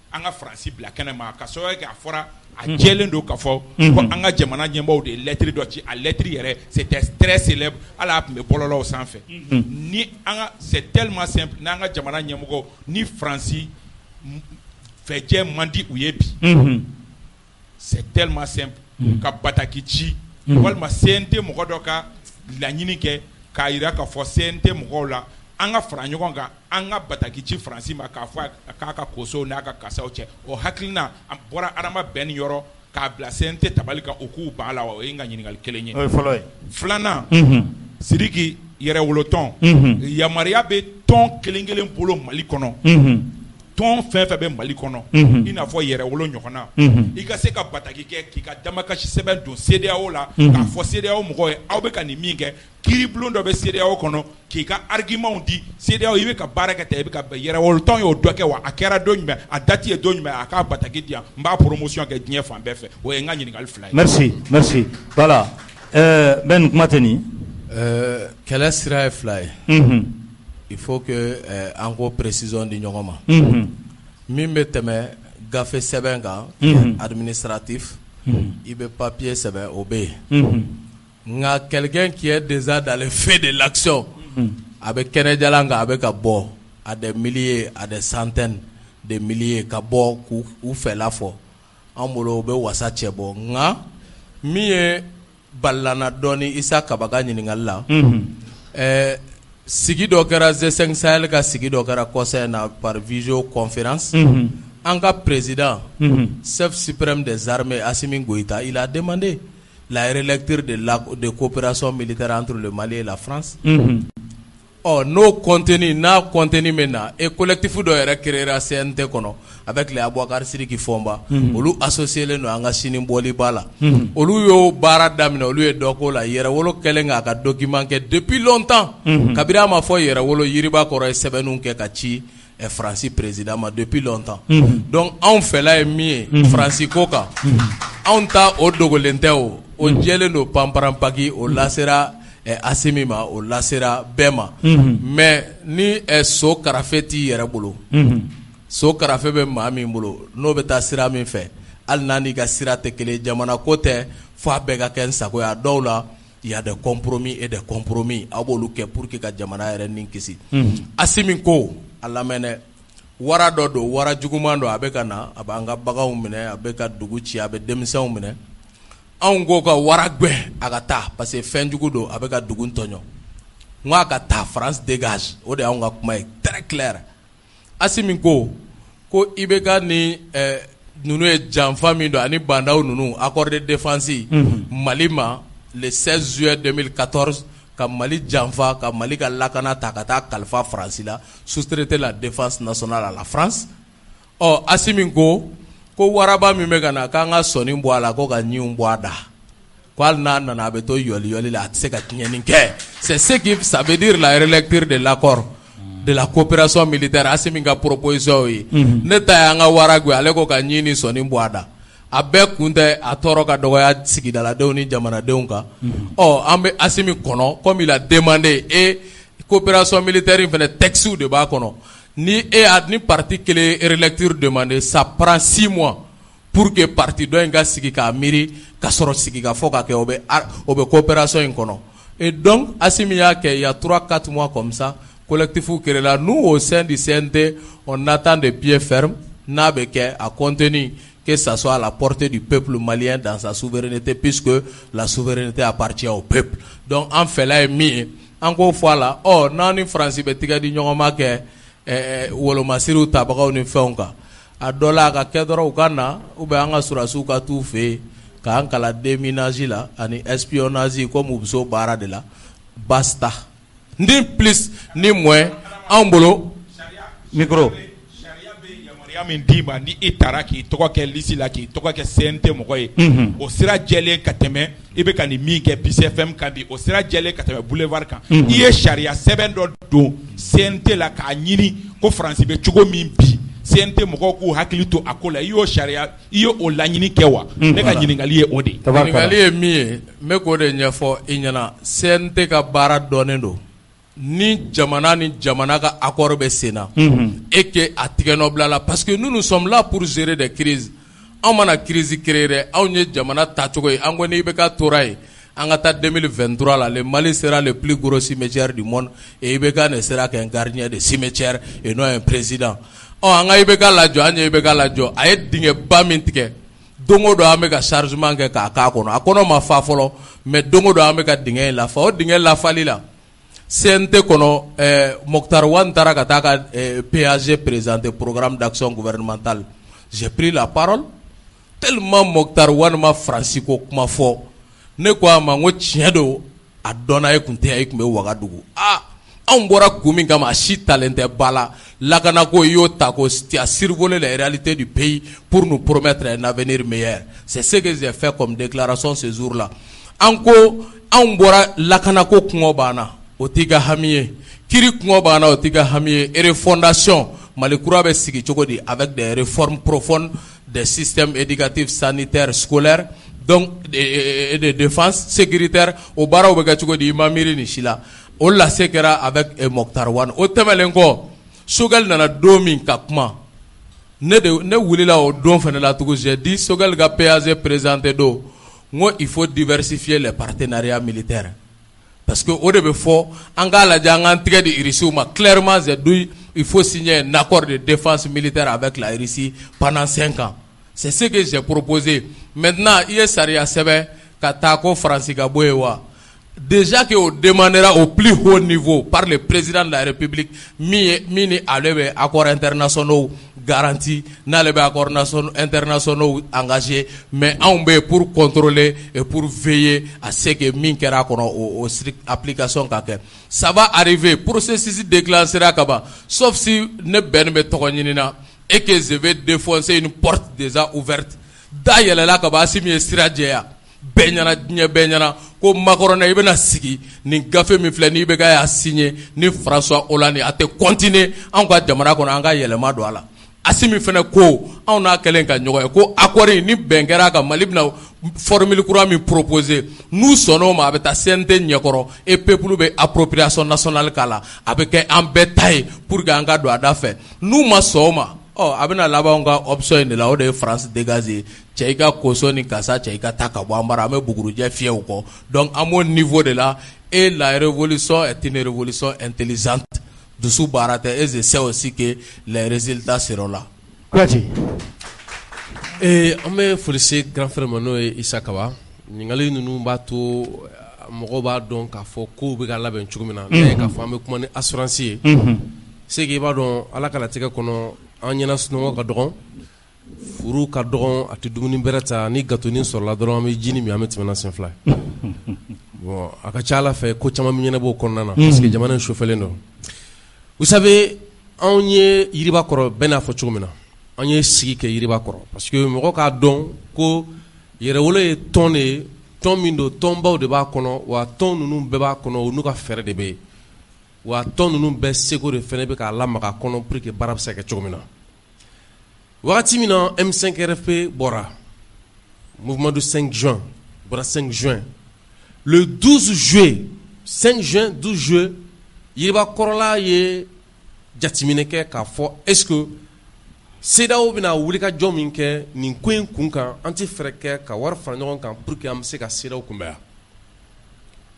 an ka Faransi bila kɛnɛ ma ka sɔrɔ k'a fɔra a jɛlen don k'a fɔ ko an ka jamana ɲɛmɔgɔw de ye lettre dɔ ci a lettre yɛrɛ c'était très célèbre hali a tun bɛ bɔlɔlɔw sanfɛ ni an ka c'est tellement simple n'an ka jamana ɲɛmɔgɔw ni Faransi fɛjɛ man di u ye bi c'est tellement simple ka bataki ci walima CNT mɔgɔ dɔ ka laɲini kɛ k'a jira k'a fɔ CNT mɔgɔw la an ka fara ɲɔgɔn kan an ka bataki ci Faransi ma k'a fɔ k'a ka kosow n'a ka kasaw cɛ o hakilina a bɔra Adama Ben yɔrɔ k'a bila CNT tabali kan o k'u ban a la wa o ye n ka ɲininkali kelen ye o ye fɔlɔ ye filanan Sidiki yɛrɛwolotɔn yamaruya bɛ tɔn kelen kelen bolo Mali kɔnɔ tɔn fɛn fɛn bɛ Mali kɔnɔ i n'a fɔ yɛrɛwolo ɲɔgɔnna i ka se ka bataki kɛ k'i ka damakasi sɛbɛn don CEDEAO la k'a fɔ CEDEAO mɔgɔw ye aw bɛ ka nin min kɛ kiiribulon dɔ bɛ CEDEAO kɔnɔ k'i ka argumentw di CEDEAO i bɛ ka baara kɛ tan i bɛ ka yɛrɛwolotɔn y'o dɔ kɛ wa a kɛra don jumɛn a date ye don jumɛn a k'a bataki di yan n b'a promotion kɛ diɲɛ fan bɛɛ fɛ o ye n ka ɲininkali fila ye. Merci voilà Ben kuma tɛ nin kɛlɛ sira ye fila ye il faut que an ko précision di ɲɔgɔn ma min bɛ tɛmɛ gafe sɛbɛn kan administratif i bɛ papier sɛbɛn o bɛ yen nka quelqu'un qui est déjà dans le feu de l'action a bɛ kɛnɛjalan kan a bɛ ka bɔ à des milliers à des centaines de milliers ka bɔ k'u fɛla fɔ an bolo o bɛ wasa cɛ bɔ nka min ye balilana dɔɔni Issa Kaba ka ɲininkali la sigi dɔ kɛra G5 Sahel ka sigi dɔ kɛra conseil na par visioconférence an ka président chef suprême des armées Assimi Goïta il a demandé la relecture de coopération militaire entre le Mali et la France n'o contenu n'a contenu maintenant et collectif dɔ yɛrɛ créera CNT kɔnɔ avec les Abouakar Sidiki Fomba olu associé len don an ka sini bɔli ba la olu y'o baara daminɛ olu ye dɔ k'o la yɛrɛwolo kɛlen k'a ka document kɛ depuis longtemps kabiri a ma fɔ yɛrɛwolo yiriba kɔrɔ ye sɛbɛnninw kɛ ka ci Faransi président ma depuis longtemps donc anw fɛla ye min ye Faransi ko kan anw ta o dogolen tɛ o jɛlen don panparanpaki o lasera Assimi ma o lasera bɛɛ ma mais ni so karafe t'i yɛrɛ bolo so karafe bɛ maa min bolo n'o bɛ taa sira min fɛ hali n'a n'i ka sira tɛ kelen jamana ko tɛ fo a bɛɛ ka kɛ n sago ye a dɔw la il y a des compromis et des compromis aw b'olu kɛ pour que ka jamana yɛrɛ ni kisi Assimi ko a lamɛn dɛ wara dɔ don wara juguman don a bɛ ka na a b'an ka baganw minɛ a bɛ ka dugu ci a bɛ denmisɛnw minɛ anw ko ka wara gbɛ a ka taa parce que fɛn jugu don a bɛ ka dugu tɔɲɔ n ko a ka taa France dégage o de y'anw ka kuma ye très clair Assimi ko IBK ni ninnu ye janfa min don ani bandaw ninnu accord de défense Mali ma le 16 juillet 2014 ka Mali janfa ka Mali ka lakana ta ka taa kalifa Faransi la sous-traiter la défense nationale à la France Assimi ko ko waraba min bɛ ka na k'an ka sɔni bɔ a la ko ka ɲiw bɔ a da ko hali n'a nana a bɛ to yɔli la a tɛ se ka tiɲɛni kɛ c'est ce qui ça veut dire la relecture de l'accord de la coopération militaire Assimi ka proposition ye ne ta ye an ka Waragu ale ko ka ɲi ni sɔni bɔ a da a bɛɛ kun tɛ a tɔɔrɔ ka dɔgɔya sigidaladenw ni jamanadenw kan an bɛ Assimi kɔnɔ comme il a demandé et coopération militaire in fana texte de b'a kɔnɔ ni ni parti kelen relecture demandé ça prend 6 mois pour que parti dɔ in ka sigi k'a miiri ka sɔrɔ sigi ka fɔ ka kɛ o bɛ coopération in kɔnɔ et donc Assimi y'a kɛ il y a 3-4 mois comme ça collectif créé nous au sein du CNT on attend de pied ferme n'a bɛ kɛ a contenu que ça soit à la portée du peuple malien dans sa souveraineté puisque la souveraineté appartient au peuple donc an fɛla ye min ye an k'o fɔ a la n'an ni Faransi bɛ tigɛ di ɲɔgɔn ma kɛ wolomasiriw tabagaw ni fɛnw kan a dɔ la a ka kɛ dɔrɔn u ka na ou bien an ka surasiw ka t'u fɛ yen k'an kalan déminage la ani espionnage comme u bɛ se o baara de la basta ni plus ni moins an bolo micro min d'i ma ni i taara k'i tɔgɔ kɛ liste la k'i tɔgɔ kɛ CNT mɔgɔ ye o sira jɛlen ka tɛmɛ i bɛ ka nin min kɛ Peace FM kan bi o sira jɛlen ka tɛmɛ boulevard kan i ye sariya sɛbɛn dɔ don CNT la k'a ɲini ko Faransi bɛ cogo min bi CNT mɔgɔw k'u hakili to a ko la i y'o sariya i ye o laɲini kɛ wa ne ka ɲininkali ye o de ye ɲininkali ye min ye n bɛ k'o de ɲɛfɔ i ɲɛna CNT ka baara dɔnnen don ni jamana ka accord bɛ sen na et que a tigɛnɔ bila la parce que nous sommes là pour gérer des crises an mana crise créer dɛ anw ye jamana tacogo ye an ko n'i bɛ ka tora ye an ka taa 2023 la le Mali sera le plus gros cimetière du monde et IBK ne sera qu'un gardien de cimetière et non un président an ka IBK lajɔ an ye IBK lajɔ a ye dingɛ ba min tigɛ don o don an bɛ ka chargement kɛ k'a k'a kɔnɔ a kɔnɔ ma fa fɔlɔ mais don o don an bɛ ka dingɛ in lafa o dingɛ lafali la CNT kono Mokhtar Wane taara ka taa ka PAG présenté programme d'action gouvernementale j'ai pris la parole tellement Mokhtar Wane ma Faransi ko kuma fɔ ne ko a ma n ko tiɲɛ don a dɔnna e kun tɛ e kun bɛ Wagadugu anw bɔra kun min kama a si talen tɛ ba la lakana ko i y'o ta ko tu as survolé les réalités du pays pour nous promettre un avenir meilleur c'est ce que j'ai fait comme déclaration ce jour-là an ko anw bɔra lakana ko kungo banna o t'i ka hami ye kiri kungo banna o t'i ka hami ye refondation Mali kura bɛ sigi cogo di avec des réformes profondes des systèmes éducatifs sanitaires scolaires donc de défense sécuritaire o baaraw bɛ kɛ cogo di i ma miiri nin si la o lase kɛra avec Mokhtar Wane o tɛmɛlen kɔ Sogɛl nana don min ka kuma ne wulila o don fana la tugun j'ai dit Sogɛl ka PAG présenté don n ko il faut diversifier les partenariats militaires parce que au de bɛ fɔ an k'a lajɛ an k'an tigɛ di Irisiw ma clairement j'ai dit il faut signer un accord de défense militaire avec la Russie pendant 5 ans c'est ce que j'ai proposé maintenant i ye sariya sɛbɛn ka taa ko Faransi ka bɔ yen wa déjà que on demandera au plus haut niveau par le président de la République mini ale bɛ accords internationaux garanti n'ale bɛ accords internationaux engagés mais anw bɛ pour contrôler et pour veiller à ce que min kɛra kɔnɔ o strict application ka kɛ ça va arriver processus déclenchera ka ban sauf si ne bɛn bɛ tɔgɔ ɲini na et que je vais défoncer une porte déjà ouverte da yɛlɛla ka ban Assimi ye sira jɛya bɛɛ ɲɛna diɲɛ bɛɛ ɲɛna ko Macron i bɛna sigi nin gafe min filɛ ni IBK y'a signé ni François Hollande a tɛ continuer anw ka jamana kɔnɔ an ka yɛlɛma don a la Assimi fana ko anw n'a kɛlen ka ɲɔgɔn ye ko accord ni bɛn kɛra kan Mali bɛna formule kura min proposer n'u sɔnn'o ma a bɛ taa CNT ɲɛkɔrɔ et peuple bɛ appropriation nationale k'a la a bɛ kɛ an bɛɛ ta ye pour que an ka don a da fɛ n'u ma sɔn o ma a bɛna laban ka option in de la o de ye France dégagé cɛ i ka koso ni kasa cɛ i ka taa ka bɔ an bara an bɛ bugurujɛ fiyɛ o kɔ donc à mon niveau de là et la révolution est une révolution intelligente dusu baara tɛ et je sais aussi que les résultats seront là. Kouyaté. An bɛ foli se grand frère ma n'o ye Isa Kaba ɲininkali ninnu b'a to mɔgɔw b'a dɔn k'a fɔ kow bɛ ka labɛn cogo min na ne k'a fɔ an bɛ kuma ni assurance ye c'est que i b'a dɔn Ala ka latigɛ kɔnɔ an ɲɛna sunɔgɔ ka dɔgɔn furu ka dɔgɔn a tɛ dumuni bɛrɛ ta ni gâteau sɔrɔla dɔrɔn an bɛ ji ni min an bɛ tɛmɛ n'a sen fila ye bon a ka ca Ala fɛ ko caman bɛ ɲɛnabɔ o kɔnɔna na parce que jamana in chauffelen don vous savez anw ye yiriba kɔrɔ bɛɛ n'a fɔ cogo min na an ye sigi kɛ yiriba kɔrɔ parce que mɔgɔ k'a dɔn ko yɛrɛwolo ye tɔn de ye tɔn min don tɔnbaw de b'a kɔnɔ wa tɔn ninnu bɛɛ b'a kɔnɔ o n'u ka fɛɛrɛ de bɛ yen wa tɔn ninnu bɛɛ seko de fɛnɛ bɛ k'a lamaga kɔnɔ pour que baara bɛ se ka kɛ cogo min na wagati min na M5RFP bɔra mouvement du 5 juin bɔra 5 juin le 12 juillet 5 juin 12 juillet yiriba kɔrɔla ye jateminɛ kɛ k'a fɔ est-ce que CEDEAO bɛna wulikajɔ min kɛ nin ko in kun kan an tɛ fɛɛrɛ kɛ ka wari fara ɲɔgɔn kan pour que an bɛ se ka CEDEAO kunbɛn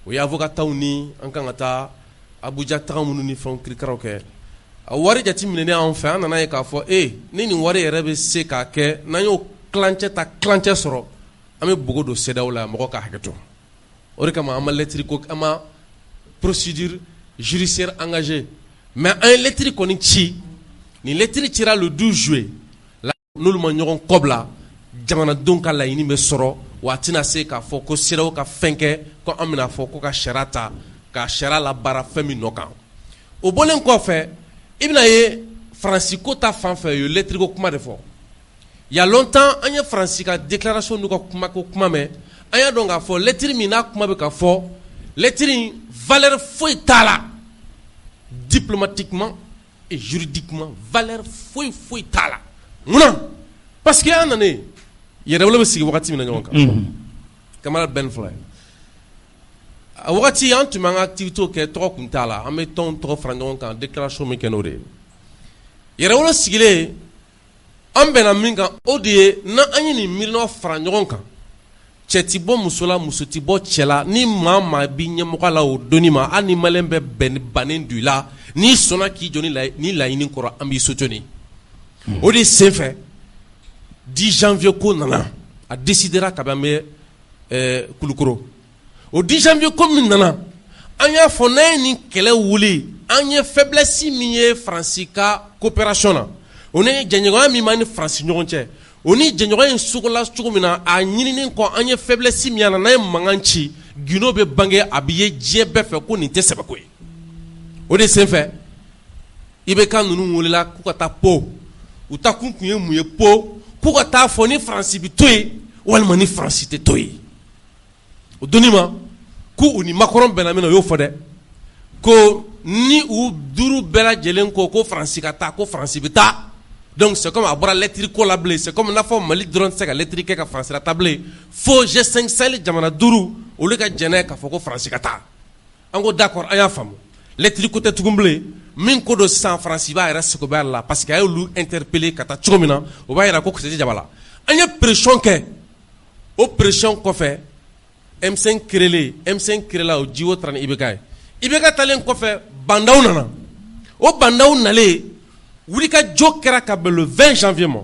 o ye avocataw ni an kan ka taa Abuja taga minnu ni fɛnw kirikaraw kɛ a wari jateminɛnen an fɛ an nana ye k'a fɔ ni nin wari yɛrɛ bɛ se k'a kɛ n'an y'o kilancɛ sɔrɔ an bɛ bogo don CEDEAO la mɔgɔ ka hakɛ to o de kama an ma lettre ko an ma procédure judiciaire engagée mais an ye lettre kɔni ci ni lettre cira le 12 juillet n'olu ma ɲɔgɔn kɔbila jamanadenw ka laɲini bɛ sɔrɔ wa a tɛna se k'a fɔ ko CEDEAO ka fɛn kɛ ko an bɛna fɔ ko ka sariya ta ka sariya labaara fɛn min nɔ kan o bɔlen kɔfɛ i bɛna ye Faransi ko ta fan fɛ u ye lettre ko kuma de fɔ il y a longtemps an ye Faransi ka déclaration n'u ka kuma ko kuma mɛn an y'a dɔn k'a fɔ lettre min n'a kuma bɛ ka fɔ lettre in valeur foyi t'a la diplomatiquement et juridiquement valeur foyi t'a la munna parce que an nanen yɛrɛwolo bɛ sigi wagati min na ɲɔgɔn kan camarade Ben Fly a wagati an tun b'an ka activité kɛ tɔgɔ kun t'a la an bɛ tɔn tɔgɔ fara ɲɔgɔn kan déclaration min kɛ n'o de ye yɛrɛwolo sigilen an bɛnna min kan o de ye n'an ye nin miirinaw fara ɲɔgɔn kan cɛ ti bɔ muso la muso ti bɔ cɛ la ni maa maa bi ɲɛmɔgɔ la o donni ma hali ni maliyɛn bɛ bannen don i la n'i sɔnna k'i jɔ ni laɲini kɔrɔ an b'i soutenir o de senfɛ 10 janvier ko nana a décidera ka bɛ an bɛ Kulukoro o 10 janvier ko min nana an y'a fɔ n'an ye nin kɛlɛ wuli an ye faiblesse min ye Faransi ka coopération na o ni jɛɲɔgɔnya min b'an ni Faransi ɲɔgɔn cɛ o ni jɛɲɔgɔnya in sogola cogo min na a ɲininin kɔ an ye faiblesse min y'an na n'an ye mankan ci gindo bɛ bange a bɛ ye diɲɛ bɛɛ fɛ ko nin tɛ sɛbɛko ye o de senfɛ IBK ninnu welela k'u ka taa po u ta kun ye mun ye po k'u ka taa fɔ ni Faransi bɛ to yen walima ni Faransi tɛ to yen o donni ma k'u ni Macron bɛnna min na o y'o fɔ dɛ ko ni u duuru bɛɛ lajɛlen ko Faransi ka taa ko Faransi bɛ taa donc c'est comme a bɔra lettre ko la bilen c'est comme n'a fɔ Mali dɔrɔn tɛ se ka lettre kɛ ka Faransi la taa bilen fo G5 Sahel jamana duuru olu ka jɛn n'a ye k'a fɔ ko Faransi ka taa an ko d'accord an y'a faamu lettre ko tɛ tugun bilen min ko don sisan Faransi b'a yɛrɛ sagoya la parce que a y'olu interpeller ka taa cogo min na o b'a yira ko kisɛ tɛ jaba la an ye pression kɛ o pression kɔfɛ M5 créela o Djibo taara ni IBK ye IBK taalen kɔfɛ bandaw nana o bandaw nalen wulikajɔ kɛra ka bɛn le 20 janvier ma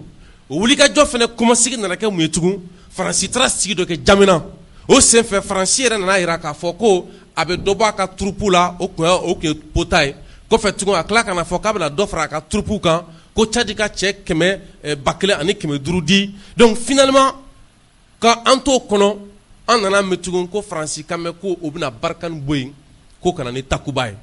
o wulikajɔ fana kɔmasigi nana kɛ mun ye tugun Faransi taara sigi dɔ kɛ Jamena o senfɛ Faransi yɛrɛ nana yira k'a fɔ ko a bɛ dɔ bɔ a ka troupe la o kun ye pota ye kɔfɛ tugun a tila kana fɔ k'a bɛna dɔ fara a ka troupe kan ko Tchad ka cɛ 1000 ani 500 di donc finalement ka an t'o kɔnɔ an nana mɛn tugun ko Faransi kan mɛn ko o bɛna Barkhane bɔ yen ko kana ni Takuba ye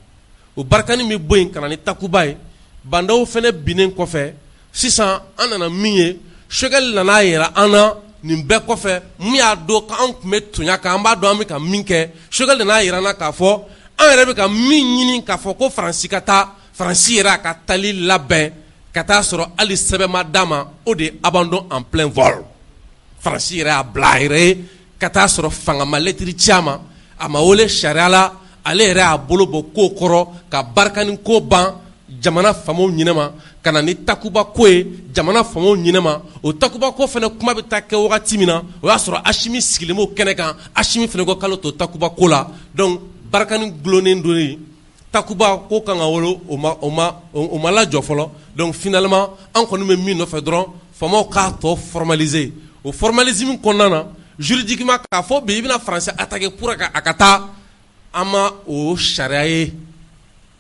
o Barkhane min bɔ yen kana ni Takuba ye bandaw fɛnɛ binnen kɔfɛ sisan an nana min ye Choguel nana yira an na nin bɛɛ kɔfɛ mun y'a dɔn k'an tun bɛ toɲa kan an b'a dɔn an bɛ ka min kɛ Choguel nana yira an na k'a fɔ an yɛrɛ bɛ ka min ɲini k'a fɔ ko Faransi ka taa Faransi yɛrɛ a ka tali labɛn ka taa sɔrɔ hali sɛbɛn ma d'a ma o de ye abandon en plein vol Faransi yɛrɛ y'a bila a yɛrɛ ye ka taa sɔrɔ fanga ma lettre ci a ma wele sariya la ale yɛrɛ y'a bolo bɔ ko kɔrɔ ka Barkhane ko ban jamana faamaw ɲinɛma ka na ni Takuba ko ye jamana faamaw ɲinɛma o Takuba ko fana kuma bɛ taa kɛ wagati min na o y'a sɔrɔ Asimi sigilen b'o kɛnɛ kan Asimi fana ko k'ale to Takuba ko la donc Barkhane gulonnen don yen Takuba ko kan ka wolo o ma lajɔ fɔlɔ donc finalement an kɔni bɛ min nɔfɛ dɔrɔn faamaw k'a tɔ formaliser o formalisme kɔnɔna na juridiquement k'a fɔ bi i bɛna Faransi attaquer pour a ka taa an ma o sariya ye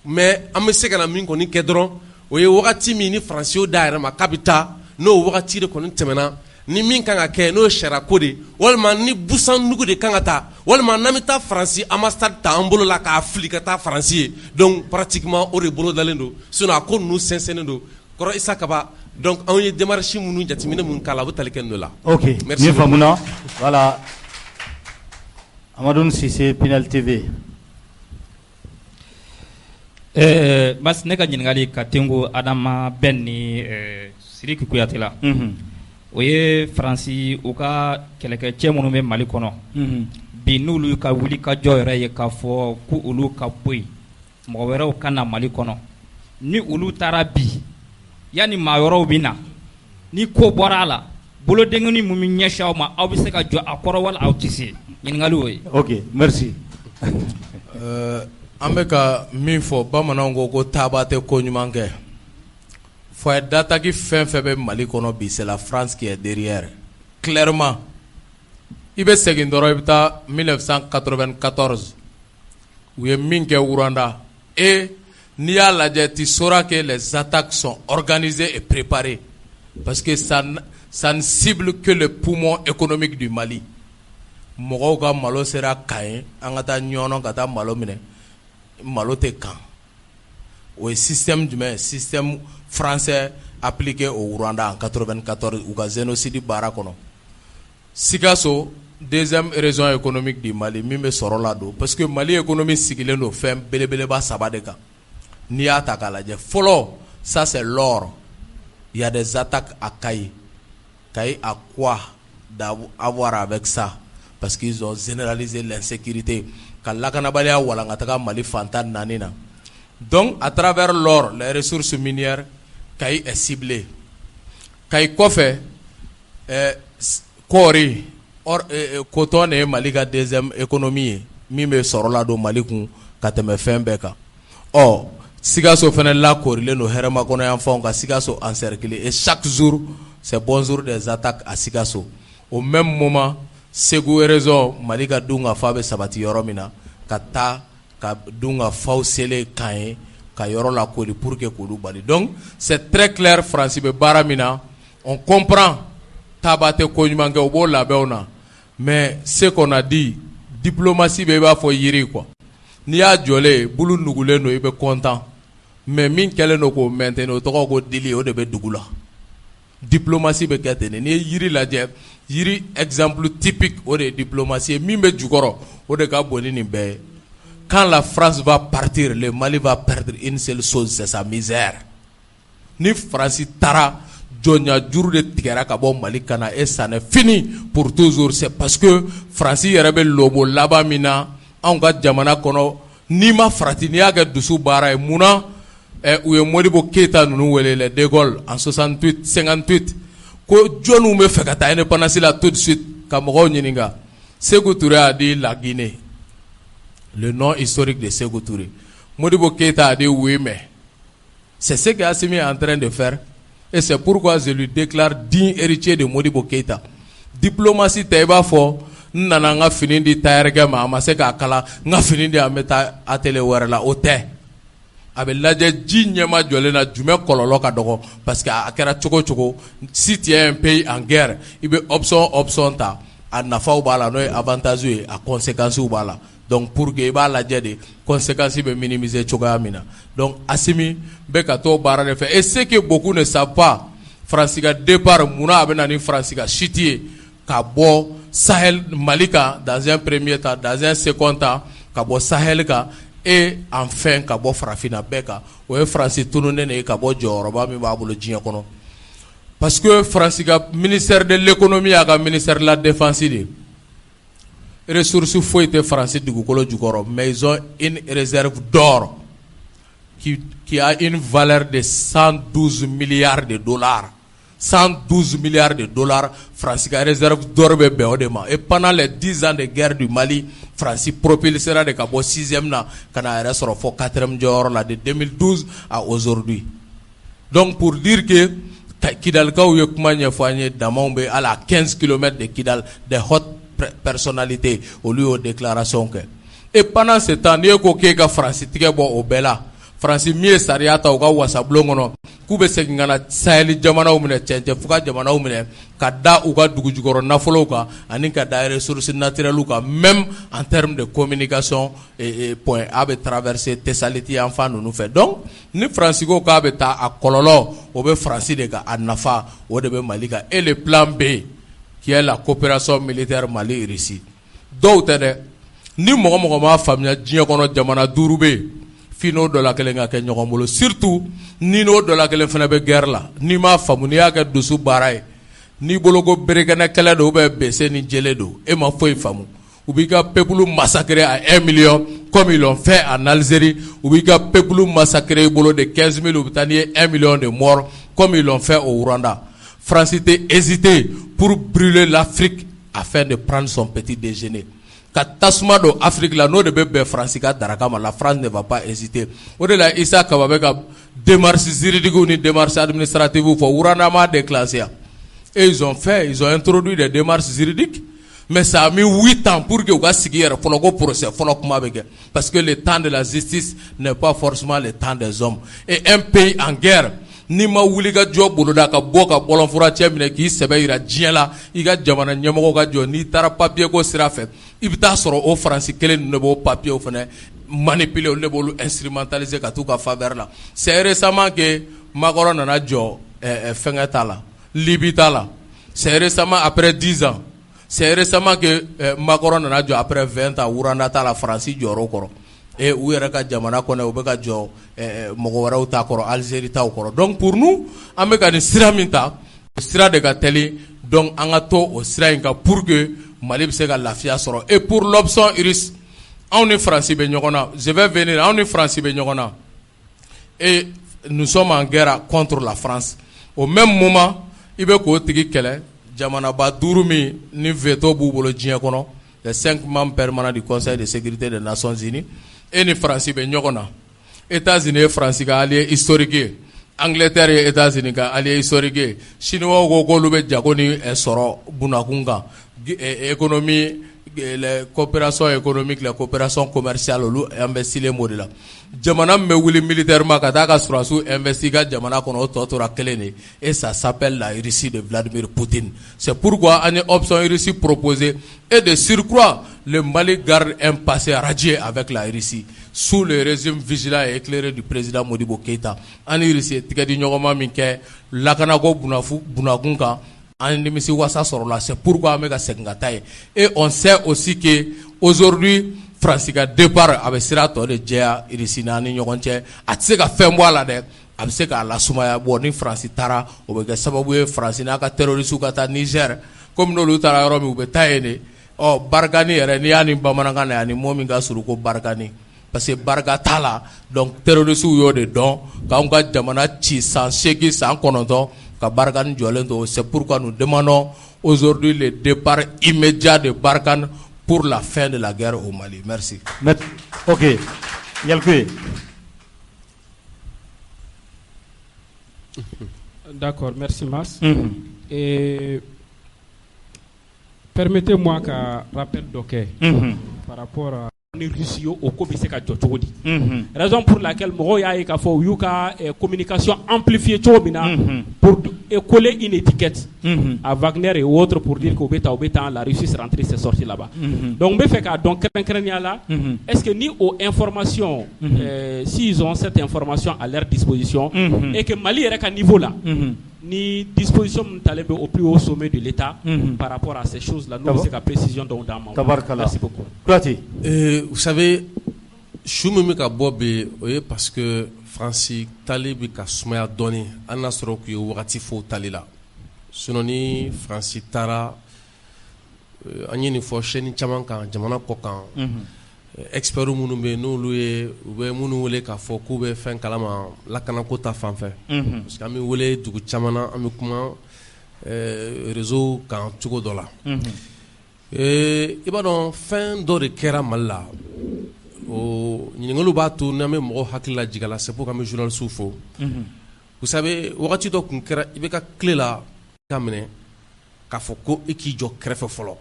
mais an bɛ se ka na min kɔni kɛ dɔrɔn o ye wagati min ni Faransiw da yɛrɛ ma k'a bɛ taa n'o wagati de kɔni tɛmɛna ni min kan ka kɛ n'o ye sariya ko de walima ni busan nugu de kan ka taa walima n'an bɛ taa Faransi ambassade ta an bolo la k'a fili ka taa Faransi ye donc pratiquement o de bolo dalen don sinon a ko ninnu sɛnsɛnnen don kɔrɔ Isa Kaba Donc on y démarche munu jatimine mun kala bu taliken do la. OK. Merci. Bien famuna. Voilà. Amadou Cissé, Pinal TV. Bas ne ka ɲininkali ka tengo Adama Ben ni Sidiki Kuyate la. O ye Faransi u ka kɛlɛkɛcɛ minnu bɛ Mali kɔnɔ. Bi n'olu ka wuli ka jɔ yɛrɛ ye k'a fɔ ko olu ka bɔ yen mɔgɔ wɛrɛw ka na Mali kɔnɔ. Ni olu taara bi yani maa yɔrɔw bɛ na ni ko bɔra a la bolodenguni mun bɛ ɲɛsin aw ma aw bɛ se ka jɔ a kɔrɔ wala aw tɛ se ɲininkali o ye. OK, merci. An bɛ ka min fɔ bamananw ko taaba tɛ ko ɲuman kɛ. Foyer d'attaque fɛn fɛn bɛ Mali kɔnɔ bi c'est la France qui est derrière. Clairement. I bɛ segin dɔrɔn i bɛ taa 1994 u ye min kɛ Rwanda et n'i y'a lajɛ tu sauras que les attaques sont organisées et préparées parce que ça ne cible que le poumon économique du Mali. Mɔgɔw ka malo sera Kayen an ka taa ɲɔnɔ ka taa malo minɛ malo tɛ kan. O ye système jumɛn système français appliqué au Rwanda en 94 u ka génocide baara kɔnɔ. Sikaso deuxième raison économique du Mali min bɛ sɔrɔ la don parce que Mali économie sigilen don fɛn belebeleba saba de kan. N'i y'a ta k'a lajɛ fɔlɔ ça c'est l'or. Il y a des attaques à Kayi. Kayi a quoi d'avoir avec ça parce qu'ils ont généralisé l'insécurité ka lakanabaliya walankata Mali fantan naani na. Donc à travers l'or les ressources minières Kayi est ciblé. Kayi kɔfɛ kɔɔri coton ne ye Mali ka deuxième économie ye min bɛ sɔrɔ la don Mali kun ka tɛmɛ fɛn bɛɛ kan. Sikaso fɛnɛ lakorilen don hɛrɛma kɔnɔ yan fanw ka Sikaso encerclé et chaque jour c'est bonjour des attaques à Sikaso. Au même moment Segu réseau Mali ka dun ka fa bɛ sabati yɔrɔ min na ka taa ka dun ka faw sele kan ye ka yɔrɔ la kori pour que k'olu bali. Donc c'est très clair France bɛ baara min na on comprend taaba tɛ ko ɲuman kɛ o b'o labɛnw na mais ce qu'on a dit diplomatie bɛ i b'a fɔ yiri quoi. N'i y'a jɔlen bulu nugulen don i bɛ content mais min kɛlen don k'o maintenir o tɔgɔ ko dili o de bɛ dugu la. Diplomatie bɛ kɛ ten de n'i ye yiri lajɛ yiri exemple typique o de ye diplomatie min bɛ jukɔrɔ o de ka bon ni nin bɛɛ ye. Quand la France va partir le Mali va perdre une seule chose c'est sa misère. Ni France taara jɔnya juru de tigɛra ka bɔ Mali kana et ça n'est fini pour toujours c'est parce que France yɛrɛ bɛ lobo laban min na anw ka jamana kɔnɔ n'i ma farati n'i y'a kɛ dusu baara ye munna u ye Modibo Keita ninnu wele les De Gaulle en 68 58 ko jɔnniw bɛ fɛ ka taa indépendance la tout de suite ka mɔgɔw ɲininka Sékou Touré a dit la Guinée le nom historique de Sékou Touré. Modibo Keita a dit oui mais c'est ce que Assimi est en train de faire et c'est pourquoi je lui déclare digne héritier de Modibo Keita. Diplomatie tɛ i b'a fɔ n nana n ka fini di tailleur ma a ma se k'a kala n ka fini di an bɛ taa atelier wɛrɛ la o tɛ. A bɛ lajɛ ji ɲɛma jɔlen na jumɛn kɔlɔlɔ ka dɔgɔ parce que a kɛra cogo cogo si tu es un pays en guerre i bɛ option ta a nafaw b'a la n'o ye avantage ye a conséquences b'a la donc pour que i b'a lajɛ de conséquences bɛ minimiser cogoya min na donc Assimi bɛ ka t'o baara de fɛ et ce que beaucoup ne savent pas France ka départ munna a bɛ na ni France ka chute ye ka bɔ Sahel Mali kan dans un premier temps dans un second temps ka bɔ Sahel kan et enfin ka bɔ farafina bɛɛ kan o ye France tununen de ye ka bɔ jɔyɔrɔba min b'a bolo diɲɛ kɔnɔ parce que France ka ministère de l'économie y'a ka ministère de la défense de ressources foyi tɛ France dugukolo jukɔrɔ mais ils ont une réserve d'or qui a une valeur de 112 milliards de dollars 112 milliards de dollars France ka réserve d'or bɛ bɛn o de ma et pendant les 10 ans de guerre du Mali France propulsera de ka bɔ 6e na ka na yɛrɛ sɔrɔ fɔ 4e jɔyɔrɔ la de 2012 à aujourd'hui donc pour dire que Kidalikaw ye kuma ɲɛfɔ an ye damaw bɛ à la 15 km de Kidal des hautes personnalités olu y'o déclaration kɛ et pendant ce temps n'i ye ko k'e ka France tigɛ bɔ o bɛɛ la Faransi mi ye sariya ta u ka wasabulon kɔnɔ k'u bɛ segin ka na Sahel jamanaw minɛ cɛncɛnfuga jamanaw minɛ ka da u ka dugujukɔrɔ nafolow kan ani ka da ressources naturelles kan même en termes de communication point A bɛ traverser Thessaliti yan fan ninnu fɛ donc ni Faransi ko k'a bɛ taa a kɔlɔlɔ o bɛ Faransi de kan a nafa o de bɛ Mali kan et le plan B qui est la coopération militaire Mali-Russie dɔw tɛ dɛ ni mɔgɔ m'a faamuya diɲɛ kɔnɔ jamana 5 bɛ yen f'i n'o dɔ la kelen ka kɛ ɲɔgɔn bolo surtout ni n'o dɔ la kelen fana bɛ guerre la n'i m'a faamu n'i y'a kɛ dusu baara ye n'i bolo ko berekɛnɛ kɛlɛ don BC ni jele don e ma foyi faamu u b'i ka peuple massacrer à 1 million comme ils l'ont fait en Algérie u b'i ka peuple massacrer i bolo de 15 000 u bɛ taa n'i ye 1 million de morts comme ils l'ont fait au Rwanda. France tɛ hésité pour brûler l'Afrique afin de prendre son petit déjeuner. Ka tasuma don Afrique la n'o de bɛ bɛn France ka daraka ma la France ne va pas hésiter o de la Issa Kaba bɛ ka démarche juridique ni démarche administrative fɔ Rwanda m'a déclassé et ils ont introduit des démarches juridiques mais ça a mis 8 ans pour que u ka sigi yɛrɛ fɔlɔ ko procès fɔlɔ kuma bɛ kɛ parce que le temps de la justice n'est pas forcément le temps des hommes et un pays en guerre ni ma wuli ka jɔ boloda ka bɔ ka bɔlɔnfura cɛ minɛ k'i sɛbɛ yira diɲɛ la i ka jamana ɲɛmɔgɔ ka jɔ n'i taara papier ko sira fɛ i bɛ taa sɔrɔ o Faransi kelen ninnu de b'o papier fana manipuler olu de b'olu instrumentaliser ka t'u ka faveur la c'est récemment que Macron nana jɔ fɛnkɛ ta la Libye ta la c'est récemment après 10 ans c'est récemment que Macron nana jɔ après 20 ans Rwanda ta la Faransi jɔr'o kɔrɔ et u yɛrɛ ka jamana kɔnɔ u bɛ ka jɔ mɔgɔ wɛrɛw ta kɔrɔ Algérie taw kɔrɔ donc pour nous an bɛ ka nin sira min ta o sira de ka teli donc an ka to o sira in kan pour que Mali bɛ se ka lafiya sɔrɔ et pour l'option russe anw ni Faransi bɛ ɲɔgɔn na je vais venir anw ni Faransi bɛ ɲɔgɔn na et nous sommes en guerre contre la France au même moment i bɛ k'o tigi kɛlɛ jamanaba 5 min ni veto b'u bolo diɲɛ kɔnɔ les 5 membres permanents du Conseil de sécurité des Nations Unies et ni Faransi bɛ ɲɔgɔn na États-Unis ye Faransi ka allié historique ye Angleterre ye États-Unis ka allié historique ye Chinois ko k'olu bɛ jago ni sɔrɔ bunakun kan économie les coopérations économiques les coopérations commerciales olu investilen b'o de la jamana min bɛ wuli militairement ka taa ka sɔrɔdasiw investi ka jamana kɔnɔ o tɔ tora kelen de et ça s'appelle la Russie de Vladimir Poutine c'est pourquoi an ye option Russie proposée et de surcroît le Mali garde un passé radieux avec la Russie sous le régime vigilant et éclairé du président Modibo Keïta an ni Russie ye tigɛdi ɲɔgɔnma min kɛ lakanako bunakun kan an nimisi wasa sɔrɔ la c'est pourquoi an bɛ ka segin ka taa ye et on sait aussi que aujourd'hui France ka départ a bɛ sira tɔ de jɛya Russie n'a ni ɲɔgɔn cɛ a tɛ se ka fɛn bɔ a la dɛ a bɛ se k'a lasumaya bon ni France taara o bɛ kɛ sababu ye France n'a ka terroristes ka taa Niger comme n'olu taara yɔrɔ min u bɛ taa yen de Barkani yɛrɛ n'i y'a ni bamanankan na yan ni mɔgɔ min ka surun ko Barkani parce que barika t'a la donc terroristes y'o de dɔn k'anw ka jamana ci san 8 san 9 ka Barkhane jɔlen to c'est pourquoi nous demandons aujourd'hui le départ immédiat de Barkhane pour la fin de la guerre au Mali. Merci. Ok. Yalkoué. D'accord, merci Mas. Et permettez-moi qu'un rappel d'Oké par rapport à Russie au Kobise ka jɔ cogo di raison pour laquelle mɔgɔw y'a ye k'a fɔ u y'u ka communication amplifiée cogo min na pour coller une étiquette à Wagner et autres pour dire qu'u bɛ taa la Russie c'est rentrée c'est sorti là-bas donc n bɛ fɛ k'a dɔn kɛrɛnkɛrɛnnenya la est-ce que ni o information s'ils ont cette information à leur disposition et que Mali yɛrɛ ka niveau la ni disposition min talen bɛ au plus haut sommet de l'État par rapport à ces choses-là n'u bɛ se ka précision dɔw d'an ma. Merci beaucoup. Vous savez, je me ka bɔ bi o ye parce que Faransi tali bi ka sumaya dɔɔni an na sɔrɔ k'u ye wagati fo tali la sinon ni Faransi taara an ye nin fɔ chaîne caman kan jamana kɔ kan experts minnu bɛ n'olu ye u bɛ minnu wele k'a fɔ k'u bɛ fɛn kalama lakanako ta fan fɛ parce que an bɛ wele dugu caman na an bɛ kuma réseau kan cogo dɔ la. I b'a dɔn fɛn dɔ de kɛra Mali la o ɲininkaliw b'a to n'an bɛ mɔgɔw hakili la jigin a la c'est pour que an bɛ journalistes fo vous savez wagati dɔ tun kɛra i bɛ ka tile la ka minɛ k'a fɔ ko i k'i jɔ kɛrɛfɛ fɔlɔ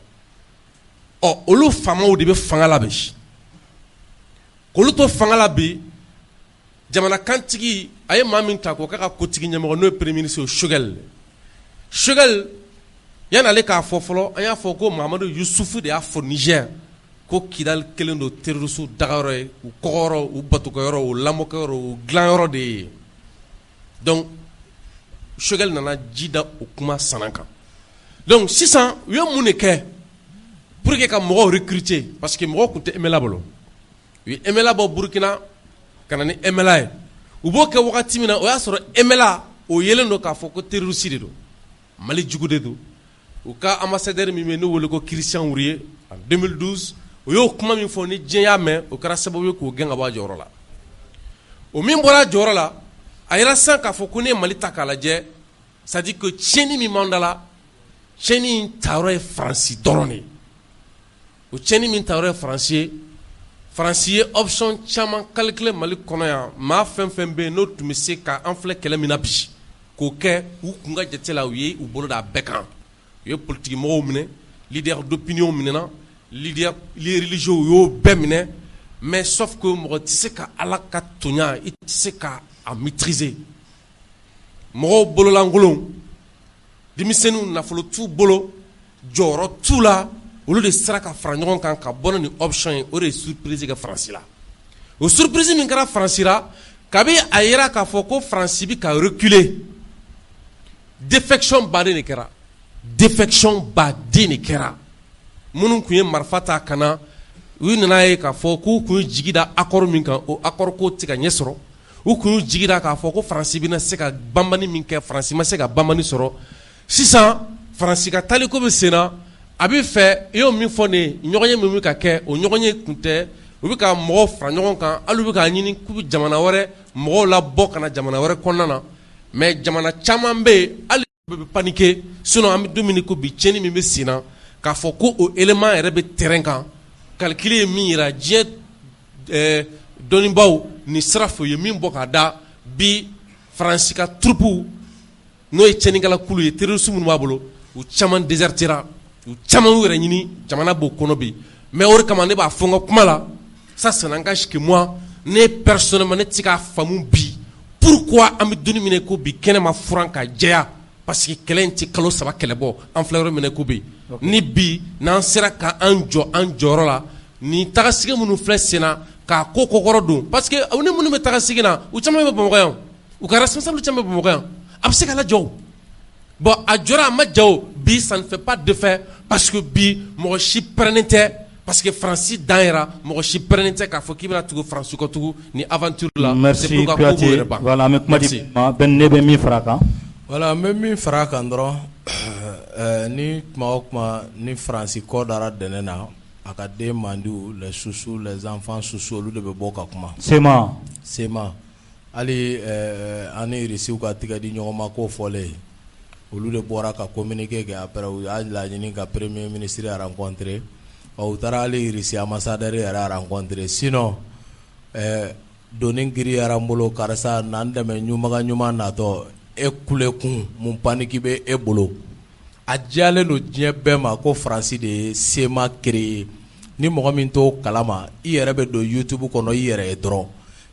olu faamaw de bɛ fanga la bi k'olu to fanga la bi jamana kantigi a ye maa min ta k'o k'a ka kotigi ɲɛmɔgɔ n'o ye premier ministre Choguel yan'ale k'a fɔ fɔlɔ an y'a fɔ ko Mahamadu Yusufu de y'a fɔ Niger ko Kidal kelen don terroriste dagayɔrɔ ye u kɔgɔyɔrɔ u batukɛyɔrɔ u lamɔkɛyɔrɔ u dilanyɔrɔ de ye donc Choguel nana ji da o kuma sanan kan donc sisan u ye mun de kɛ pour que ka mɔgɔw recruter parce que mɔgɔw tun tɛ MLA bolo u ye MLA bɔ Burkina ka na ni MLA ye u b'o kɛ wagati min na o y'a sɔrɔ MLA o yelen don k'a fɔ ko terroriste de don Mali jugu de don u ka ambassadeur min bɛ n'o wele ko Christian Wuriye en 2012 o y'o kuma min fɔ ni diɲɛ y'a mɛn o kɛra sababu ye k'o gɛn ka bɔ a jɔyɔrɔ la o min bɔra a jɔyɔrɔ la a yɛrɛ sisan k'a fɔ ko ne ye Mali ta k'a lajɛ c'est à dire que tiɲɛni min b'an da la tiɲɛni in tayɔrɔ ye Faransi dɔrɔn de ye o tiɲɛni min tayɔrɔ ye Faransi ye Faransi ye option caman calculer Mali kɔnɔ yan maa fɛn fɛn bɛ yen n'o tun bɛ se ka an filɛ kɛlɛ min na bi k'o kɛ u kun ka jate la u ye u bolo da bɛɛ kan u ye politique mɔgɔw minɛ leader d'opinion minɛna leader religieux u y'o bɛɛ minɛ mais sauf que mɔgɔ tɛ se ka Ala ka toɲa i tɛ se ka a maîtriser mɔgɔw bololankolon denmisɛnninw nafolo t'u bolo jɔyɔrɔ t'u la olu de sera ka fara ɲɔgɔn kan ka bɔ ni option ye o de ye surprise kɛ Faransi la o surprise min kɛra Faransi la kabi a yira k'a fɔ ko Faransi bɛ ka reculer défection baden de kɛra minnu tun ye marifa ta ka na u nana ye k'a fɔ k'u kun jigi da accord min kan o accord ko tɛ ka ɲɛ sɔrɔ u kun jigi da k'a fɔ ko Faransi bɛna se ka banbani min kɛ Faransi ma se ka banbani sɔrɔ sisan Faransi ka taliko bɛ sen na a bɛ fɛ i y'o min fɔ ne ɲɔgɔnye min bɛ ka kɛ o ɲɔgɔnye kun tɛ u bɛ ka mɔgɔw fara ɲɔgɔn kan hali u bɛ k'a ɲini k'u bɛ jamana wɛrɛ mɔgɔw la bɔ ka na jamana wɛrɛ kɔnɔna na mais jamana caman bɛ yen hali u bɛ paniquer sinon an bɛ don min ko bi tiɲɛni min bɛ sen na k'a fɔ ko o élément yɛrɛ bɛ terrain kan calcul ye min yira diɲɛ dɔnnibaw ni sira fɛ u ye min bɔ ka da bi Faransi ka troupe n'o ye tiɲɛnikɛla kulu ye terroriste minnu b'a bolo u caman désertera u caman yɛrɛ ɲini jamana b'o kɔnɔ bi mais o de kama ne b'a fɔ n ka kuma la ça c'est n'engage que moi ne personnellement ne tɛ se k'a faamu bi pourquoi an bɛ donni minɛ ko bi kɛnɛ ma furan ka jɛya parce que kɛlɛ in tɛ kalo 3 kɛlɛ bɔ an filɛ yɔrɔ minɛ ko bi ni bi n'an sera k'an jɔ an jɔyɔrɔ la ni tagasigi minnu filɛ sen na k'a ko kɔkɔrɔ don parce que ni minnu bɛ tagasigi na u caman bɛ Bamakɔ yan u ka responsable caman bɛ Bamakɔ yan a bɛ se ka lajɔ bon a jɔra a ma ja o bi ça ne fait pas d'effet parce que bi mɔgɔ si pɛrɛnnen tɛ parce que Faransi dan yɛrɛ mɔgɔ si pɛrɛnnen tɛ k'a fɔ k'i bɛna tugu Faransi kɔ tugu ni aventure la merci Kuyate voilà an bɛ kuma di ma bɛɛ ne bɛ min fara a kan voilà n bɛ min fara a kan dɔrɔn ni kuma o kuma ni Faransi kɔ dara dɛnɛ na a ka den mandiw les chouchous les enfants chouchous olu de bɛ bɔ ka kuma sema hali ani Irisiw ka tigɛ di ɲɔgɔn ma k'o fɔlen olu de bɔra ka communiquer kɛ après u y'a laɲini ka premier ministre rencontrer u taara hali Irisi ambassadeur yɛrɛ rencontrer sinon doni giriyara n bolo karisa n'an dɛmɛ ɲuman ɲuman natɔ e kule kun mun paniki bɛ e bolo a diyalen don diɲɛ bɛɛ ma ko Faransi de ye sema créer ni mɔgɔ min t'o kalama i yɛrɛ bɛ don YouTube kɔnɔ i yɛrɛ ye dɔrɔn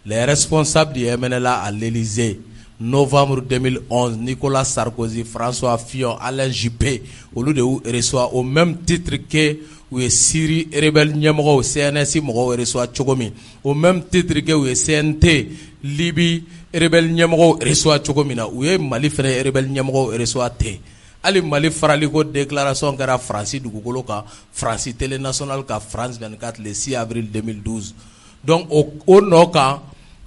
les responsables du MNLA à l'Élysée novembre 2011 Nicolas Sarkozy, François Fillon, Alain Juppé olu de y'u reçoit au même titre que u ye Syrie rebelle ɲɛmɔgɔw CNS mɔgɔw reçoit cogo min au même titre que u ye CNT Libye rebelle ɲɛmɔgɔw reçoit cogo min na u ye Mali fɛnɛ rebelle ɲɛmɔgɔw reçoit ten hali Mali faraliko déclaration kɛra Faransi dugukolo kan Faransi télé national ka France 24 le 6 avril 2012 donc o nɔ kan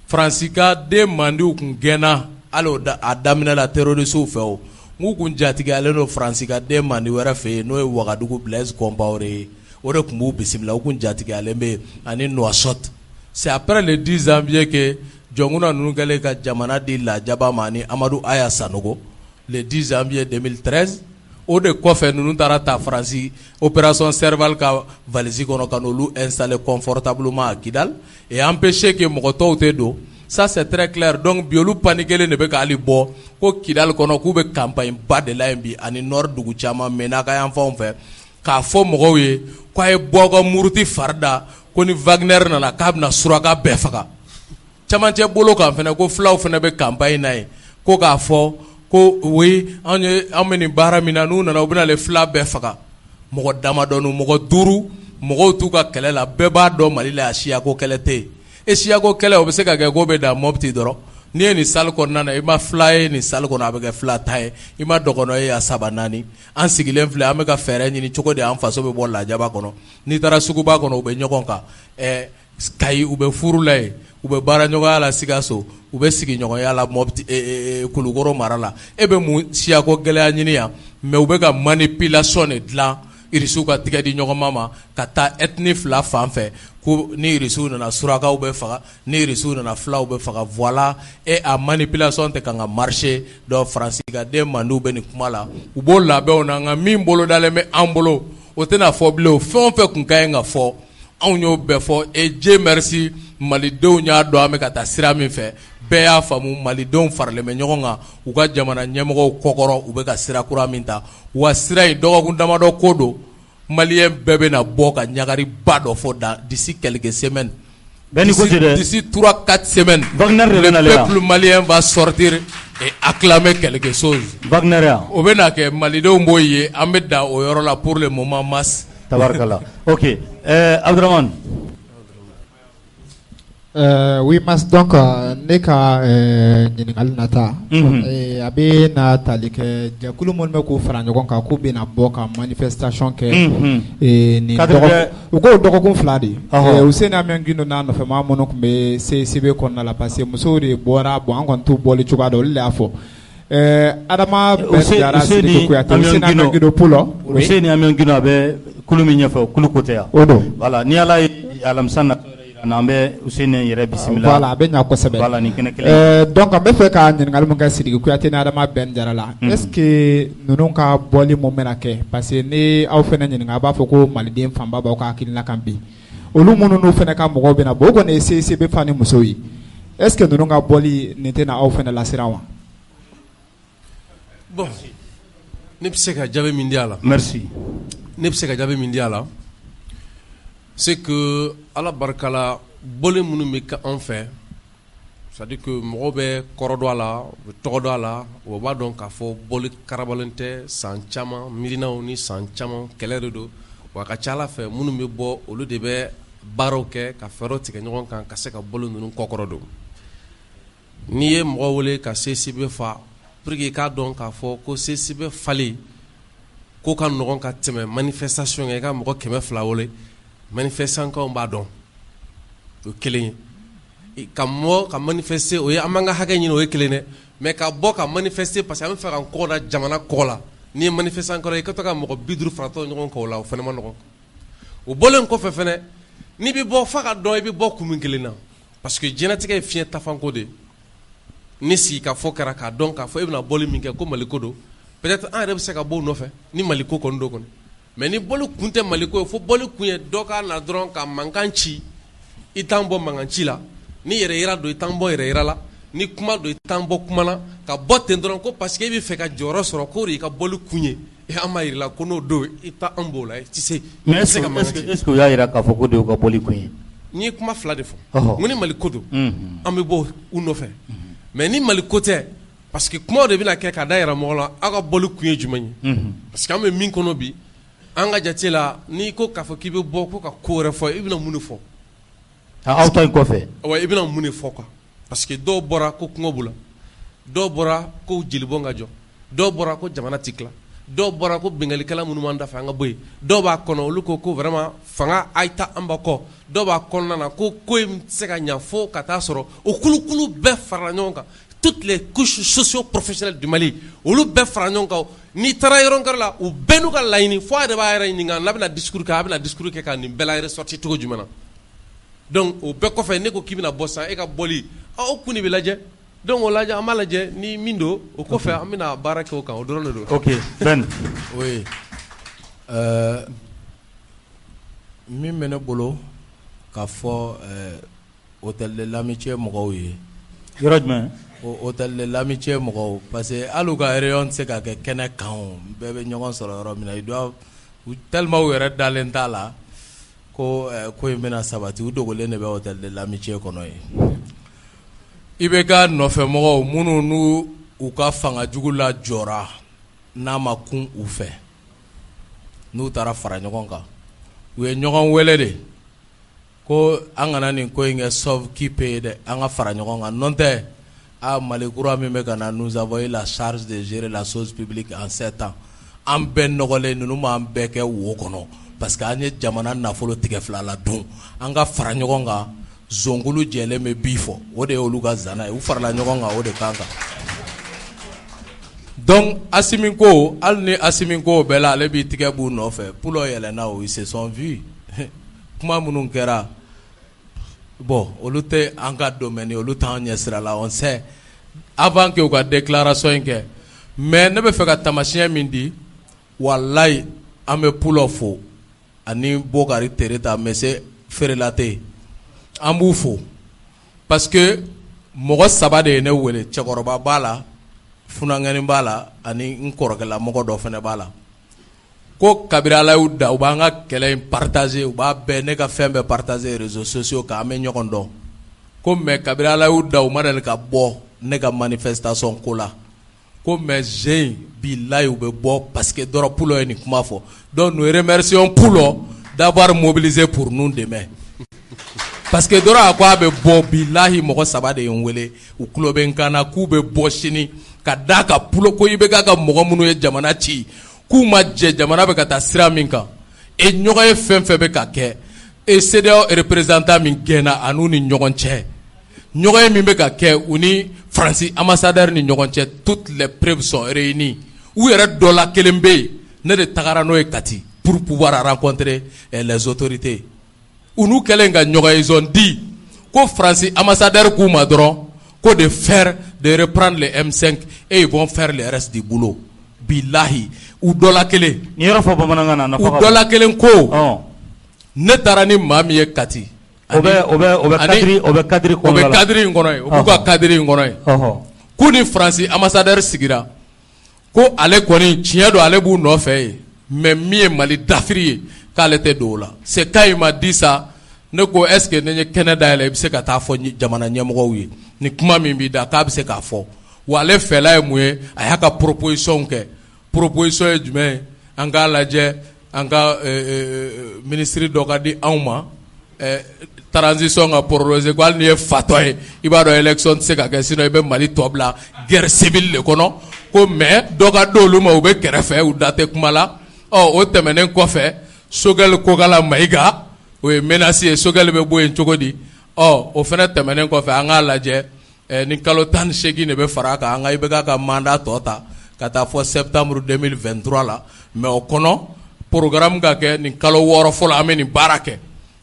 Faransi ka den mandiw kun gɛnna hali a daminɛ la terroriste fɛ o n'u kun jatigɛlen don Faransi ka den mandi wɛrɛ fɛ yen n'o ye Wagadugu Blaise Compaoré ye o de kun b'u bisimila u kun jatigɛlen bɛ ani Nouakchott c'est après le 10 janvier que jɔnkuna ninnu kɛlen ka jamana di Lajaba ma ani Amadou Aya Sanogo le 10 janvier 2013 o de kɔfɛ ninnu taara ta Faransi opération Serval ka valise kɔnɔ ka n'olu installer confortablement à Kidal et empêcher que mɔgɔ tɔw tɛ don. Ça c'est très clair donc biolu paniquelen de bɛ k'ale bɔ ko Kidal kɔnɔ k'u bɛ campagne ba de la yen bi ani nord dugu caman mɛnna ka yan fanw fɛ k'a fɔ mɔgɔw ye k'a ye Bɔkɔ Muruti fari da ko ni Wagner nana k'a bɛna suraka bɛɛ faga caman tɛ bolo kan fana ko fulaw fana bɛ campagne na ye ko k'a fɔ ko oui an bɛ nin baara min na n'u nana u bɛna le fila bɛɛ faga mɔgɔ damadɔni mɔgɔ 5 mɔgɔw t'u ka kɛlɛ la bɛɛ b'a dɔn Mali la siyako kɛlɛ tɛ yen e siyako kɛlɛ o bɛ se ka kɛ ko bɛ da Mopti dɔrɔn n'i ye nin salle kɔnɔna na i ma fila ye nin salle kɔnɔ a bɛ kɛ fila ta ye i ma dɔgɔnɔ ye a 3 4 an sigilen filɛ an bɛ ka fɛɛrɛ ɲini cogo di an faso bɛ bɔ lajaba kɔnɔ n'i taara suguba kɔnɔ u bɛ ɲɔgɔn kan Kayi u bɛ furu la yen u bɛ baara ɲɔgɔnya la Sikaso u bɛ sigi ɲɔgɔnya la Mopti Kulukɔrɔ mara la e bɛ mun siyako gɛlɛya ɲini yan mais u bɛ ka manipulation de dilan irisiw ka tigɛ di ɲɔgɔn ma ka taa ethnie fila fan fɛ ko ni irisiw nana surakaw bɛ faga ni irisiw nana fulaw bɛ faga voilà et a manipulation tɛ kan ka marcher donc Faransi ka den mandiw bɛ nin kuma la u b'o labɛnw na nka min bolo dalen bɛ an bolo o tɛna fɔ bilen o fɛn o fɛn kun ka ɲi ka fɔ anw y'o bɛɛ fɔ et Dieu merci malidenw y'a dɔn an bɛ ka taa sira min fɛ bɛɛ y'a faamu malidenw faralen bɛ ɲɔgɔn kan u ka jamana ɲɛmɔgɔw kɔkɔrɔ u bɛ ka sira kura min ta wa sira in dɔgɔkun damadɔ ko don malien bɛɛ bɛna bɔ ka ɲagari ba dɔ fɔ d'ici quelques semaines d'ici 3-4 semaines le peuple malien va sortir et acclamer quelque chose o bɛna kɛ malidenw b'o ye an bɛ da o yɔrɔ la pour le moment mas tabarakala ok Abdraman oui mas donc ne ka ɲininkali nata a bɛ na tali kɛ jɛkulu minnu bɛ k'u fara ɲɔgɔn kan k'u bɛna bɔ ka manifestation kɛ nin u k'o dɔgɔkun 2 de Hussein Amiyɔn Gindo n'a nɔfɛmaa minnu tun bɛ CCB kɔnɔna la parce que musow de bɔra bon an kɔni t'u bɔli cogoya dɔn olu de y'a fɔ Adama Bɛnjara Sidiki Kuyate Hussein Amiyɔn Gindo Pulo Hussein Amiyɔn Gindo a bɛ kulu min ɲɛfɛ kulu ko tɛ yan o don voilà ni Ala ye alamisa na n'an bɛ Hussein yɛrɛ bisimila voilà a bɛ ɲa kosɛbɛ voilà nin kɛnɛ kelen donc an bɛ fɛ ka ɲininkali min kɛ Sidiki Kuyate ni Adama Bɛnjara la est-ce que ninnu ka bɔli mun bɛna kɛ parce que ni aw fɛnɛ ɲininka a b'a fɔ ko maliden fanba b'aw ka hakilina kan bi olu minnu n'u fɛnɛ ka mɔgɔw bɛna bɔ o kɔni ye CCB fa ni musow ye est-ce que ninnu ka bɔli nin tɛna aw fɛnɛ lasiran wa bon ne bɛ se ka jaabi min di a la merci ne bɛ se ka jaabi min di a la c'est que ala barika la bɔli minnu bɛ kɛ an fɛ c'est à dire que mɔgɔw bɛ kɔrɔ dɔn a la u bɛ tɔgɔ dɔn a la u b'a dɔn k'a fɔ bɔli karabalen tɛ san caman miirinaw ni san caman kɛlɛ de don wa a ka ca ala fɛ minnu bɛ bɔ olu de bɛ baaraw kɛ ka fɛɛrɛw tigɛ ɲɔgɔn kan ka se ka bɔli ninnu kɔkɔrɔ don n'i ye mɔgɔ wele ka CCB fa pour que i k'a dɔn k'a fɔ ko CCB falen ko ka nɔgɔn ka tɛmɛ manifestation kɛ i ka mɔgɔ 200 wele manifestankaw b'a dɔn o ye kelen ye ka mɔ ka manifester o ye an b'an ka hakɛ ɲini o ye kelen dɛ mais ka bɔ ka manifester parce que an bɛ fɛ ka kɔgɔ da jamana kɔ la n'i ye manifestant kɔrɔ i ka to ka mɔgɔ 50 faratɔ ɲɔgɔn kan o la o fana ma nɔgɔn o bɔlen kɔfɛ fɛnɛ n'i bɛ bɔ f'a ka dɔn i bɛ bɔ kun min kelen na parce que diɲɛlatigɛ ye fiɲɛ tafanko de ni sigi ka fɔ kɛra k'a dɔn k'a fɔ e bɛna bɔli min kɛ ko Mali ko don peut-être an yɛrɛ bɛ se ka bɔ o nɔfɛ ni Mali ko kɔni don kɔni mais ni bɔli kun tɛ Mali ko ye fo bɔli kun ye dɔ k'a na dɔrɔn ka mankan ci i t'an bɔ mankan ci la ni yɛrɛ yira don i t'an bɔ yɛrɛ yira la ni kuma don i t'an bɔ kuma na ka bɔ ten dɔrɔn ko parce que e bɛ fɛ ka jɔyɔrɔ sɔrɔ k'o de y'i ka bɔli kun ye an m'a yira la ko n'o don i t'an b'o la i tɛ se mais est-ce que u y'a yira k'a fɔ ko de y'u ka bɔli kun ye n ye kuma 2 de fɔ n ko ni Mali ko don an bɛ bɔ u nɔfɛ mais ni Mali ko tɛ parce que kumaw de bɛna kɛ ka da yɛrɛ mɔgɔ la aw ka bɔli kun ye jumɛn ye parce que an bɛ min kɔnɔ bi an ka jate la n'i ko k'a fɔ k'i bɛ bɔ ko ka ko wɛrɛ fɔ i bɛna mun de fɔ aw ta in kɔfɛ wa i bɛna mun de fɔ quoi parce que dɔw bɔra ko kungo b'u la dɔw bɔra ko jelibɔn ka jɔ dɔw bɔra ko jamana tɛ tila dɔw bɔra ko bengalikɛla minnu b'an dafɛ an ka bɔ yen dɔw b'a kɔnɔ olu ko vraiment fanga a' ta an ba kɔ dɔw b'a kɔnɔna na ko in tɛ se ka ɲɛ fo ka taa sɔrɔ o kulukulu bɛɛ farala ɲɔgɔn kan toutes les couches socio-professionnelles du Mali olu bɛɛ fara ɲɔgɔn kan n'i taara yɔrɔ la u bɛɛ n'u ka laɲini fo a yɛrɛ b'a yɛrɛ ɲininka n'a bɛna discours kɛ a bɛna discours kɛ ka nin bɛɛ la ressorti cogo jumɛn na donc o bɛɛ kɔfɛ ne ko k'i bɛna bɔ sisan e ka bɔli o kun de bɛ lajɛ donc o lajɛ an b'a lajɛ ni min don o kɔfɛ an bɛna baara kɛ o kan o dɔrɔn de don. ok Ben. oui min bɛ ne bolo k'a fɔ hôtel de l'amitié mɔgɔw ye. yɔrɔ jumɛn. hôtel de l'amitié mɔgɔw parce que hali u ka réunion tɛ se ka kɛ kɛnɛ kan o bɛɛ bɛ ɲɔgɔn sɔrɔ yɔrɔ min na ils doivent tellement u yɛrɛ dalen t'a la ko ko in bɛna sabati u dogolen de bɛ hôtel de l'amitié kɔnɔ ye Ibeka nɔfɛ mɔgɔw minnu n'u u ka fanga jugu la jɔra n'a ma kun u fɛ n'u taara fara ɲɔgɔn kan u ye ɲɔgɔn wele de ko an kana nin ko in kɛ sauve qui peut ye dɛ an ka fara ɲɔgɔn kan n'o tɛ Mali kura min bɛ ka na nous avons eu la charge de gérer la chose publique en 7 ans an bɛɛ nɔgɔlen ninnu m'an bɛɛ kɛ wo kɔnɔ parce que an ye jamana nafolo tigɛ fila la dun an ka fara ɲɔgɔn kan zongulu jɛlen bɛ bi fɔ o de ye olu ka zana ye u farala ɲɔgɔn kan o de kan kan donc Assimi ko hali ni Assimi ko bɛɛ la ale b'i tigɛ b'u nɔfɛ Pulo yɛlɛnna o ils se sont vus kuma minnu kɛra bon olu tɛ an ka domaine olu t'an ɲɛsira la on sait avant que u ka déclaration in kɛ mais ne bɛ fɛ ka tamasiyɛn min di wallahi an bɛ Pulo fo ani Bokari Tereta monsieur Ferelate an b'u fo parce que mɔgɔ saba de ye ne wele cɛkɔrɔba b'a la funangɛni b'a la ani n kɔrɔkɛla mɔgɔ dɔ fana b'a la ko kabiri Ala y'u da u b'an ka kɛlɛ in partager u b'a bɛɛ ne ka fɛn bɛɛ partager réseaux sociaux kan an bɛ ɲɔgɔn dɔn ko mais kabiri Ala y'u da u ma deli ka bɔ ne ka manifestation ko la ko mais jeune billahi u bɛ bɔ parce que dɔrɔn Pulo ye nin kuma fɔ donc nous remercions Pulo d'avoir mobilisé pour nous demain parce que dɔrɔn a ko a bɛ bɔ billahi mɔgɔ saba de ye n wele u tulo bɛ n kan na k'u bɛ bɔ sini ka d'a kan Pulo ko i bɛ k'a ka mɔgɔ minnu ye jamana ci k'u ma jɛ jamana bɛ ka taa sira min kan ɲɔgɔn ye fɛn fɛn bɛ ka kɛ CEDEAO représentant min gɛnna an'u ni ɲɔgɔn cɛ ɲɔgɔn ye min bɛ ka kɛ u ni Faransi ambassadeur ni ɲɔgɔn cɛ toutes les preuves sont réunies u yɛrɛ dɔ la kelen bɛ yen ne de tagara n'o ye Kati pour pouvoir rencontrer les autorités u n'u kɛlen ka ɲɔgɔn ye ils ont dit ko Faransi ambassadeur k'u ma dɔrɔn ko de reprendre les M5 et ils vont faire le reste du boulot billahi u dɔ la kelen ni yɔrɔ fɔ bamanankan na u dɔ la kelen ko ne taara ni maa min ye Kati o bɛ kadiri in kɔnɔ ye o b'u ka kadiri in kɔnɔ ye k'u ni Faransi ambassadeur sigira ko ale kɔni tiɲɛ don ale b'u nɔfɛ ye mais min ye Mali dafiri ye k'ale tɛ don o la c'est quand il m'a dit ça ne ko est ce que ne ye kɛnɛ dayɛlɛ i bɛ se ka taa fɔ jamana ɲɛmɔgɔw ye ni kuma min b'i da k'a bɛ se k'a fɔ wa ale fɛla ye mun ye a y'a ka proposition kɛ proposition ye jumɛn ye an k'a lajɛ an ka ministre dɔ ka di anw ma transition ka prolonger ko hali n'i ye fatɔ ye i b'a dɔn élection tɛ se ka kɛ sinon i bɛ Mali tɔ bila guerre civile de kɔnɔ ko mais dɔ ka di olu ma u bɛ kɛrɛfɛ u da tɛ kuma la o tɛmɛnen kɔfɛ Sogɛli Kokala Mayiga o ye menace ye Sogɛli bɛ bɔ yen cogo di o fana tɛmɛnen kɔfɛ an k'a lajɛ ni kalo 18 de bɛ fara a kan an ka i bɛ k'a ka mandat tɔ ta ka taa fɔ septembre 2023 la mais o kɔnɔ programme ka kɛ nin kalo 6 fɔlɔ an bɛ nin baara kɛ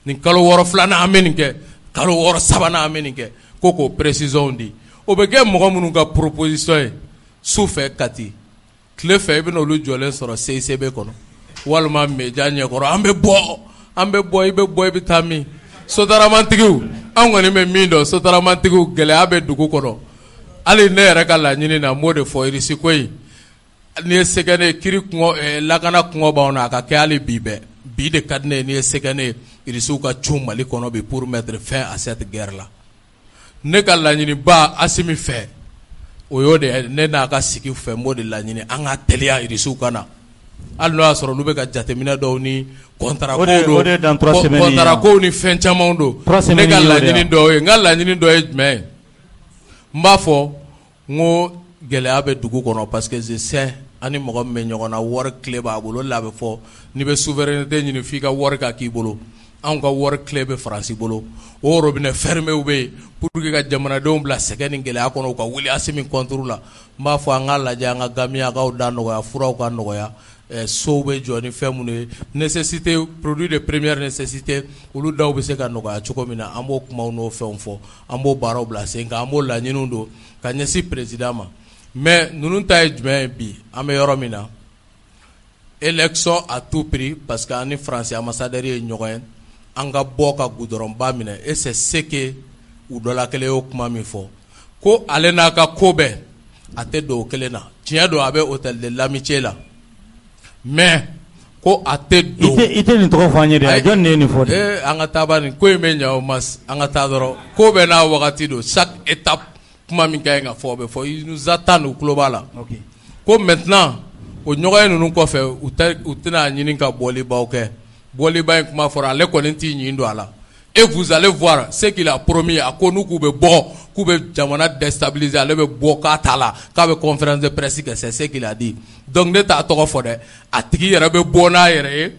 nin kalo 6 filanan an bɛ nin kɛ kalo 6 sabanan an bɛ nin kɛ ko k'o précision di o bɛ kɛ mɔgɔ minnu ka proposition ye su fɛ Kati tile fɛ i bɛ n'olu jɔlen sɔrɔ CICB kɔnɔ walima média ɲɛkɔrɔ an bɛ bɔ i bɛ bɔ i bɛ taa min sotaramantigiw an kɔni bɛ min dɔn sotaramantigiw gɛlɛya bɛ dugu kɔnɔ hali ne yɛrɛ ka laɲini na m'o de fɔ irisi ko in n'i ye sɛgɛnɛ kiri lakana kɔngɔ b'anw na a ka kɛ hali bi bɛɛ bi de ka di ne ye n'i ye sɛgɛnɛ irisiw ka cun Mali kɔnɔ bi pour mettre fin à cette guerre là ne ka laɲini ba Assimi fɛ o y'o de ye ne n'a ka sigi fɛ m'o de laɲini an ka teliya irisiw ka na hali n'o y'a sɔrɔ olu bɛ ka jateminɛ dɔw ni contrat kow ni fɛn camanw don ne ka laɲini dɔ ye n ka laɲini dɔ ye jumɛn ye n b'a fɔ n ko gɛlɛya bɛ dugu kɔnɔ parce que je sais ani mɔgɔ min bɛ ɲɔgɔn na wari tile b'a bolo o de la a bɛ fɔ n'i bɛ souveraineté ɲini f'i ka wari ka k'i bolo anw ka wari tile bɛ Faransi bolo o robinet fermé bɛ yen pour que ka jamanadenw bila sɛgɛn ni gɛlɛya kɔnɔ u ka wuli Assimi contre la n b'a fɔ an k'a lajɛ an ka gamiyakaw da nɔgɔya furaw ka nɔgɔya sow bɛ jɔ ni fɛn minnu ye nécessité produit de première nécessité olu daw bɛ se ka nɔgɔya cogo min na an b'o kumaw n'o fɛnw fɔ an b'o baaraw bila sen kan an b'o laɲiniw don ka ɲɛsin président ma mais ninnu ta ye jumɛn ye bi an bɛ yɔrɔ min na élection à tout prix parce que an ni Faransi ambassadeur ye ɲɔgɔn ye an ka bɔ ka goudronba minɛ et c'est ce que u dɔ la kelen y'o kuma min fɔ ko ale n'a ka ko bɛɛ a tɛ don o kelen na tiɲɛ don a bɛ hôtel de l'amitié la mais ko a tɛ don i tɛ nin tɔgɔ fɔ an ye dɛ jɔn de ye nin fɔ de an ka taa nin ko in bɛ ɲɛ o ma an ka taa dɔrɔn ko bɛɛ n'a wagati don chaque étape kuma min ka ɲi ka fɔ o bɛ fɔ il nous attend u tulo b'a la ko maintenant o ɲɔgɔnye ninnu kɔfɛ u tɛna ɲini ka bɔlibaw kɛ bɔliba in kuma fɔra ale kɔni t'i ɲin don a la et vous allez voir ce qu'il a promis a ko n'u k'u bɛ bɔ k'u bɛ jamana déstabiliser ale bɛ bɔ k'a ta la k'a bɛ conférence de presse kɛ c'est ce qu'il a dit donc ne t'a tɔgɔ fɔ dɛ a tigi yɛrɛ bɛ bɔ n'a yɛrɛ ye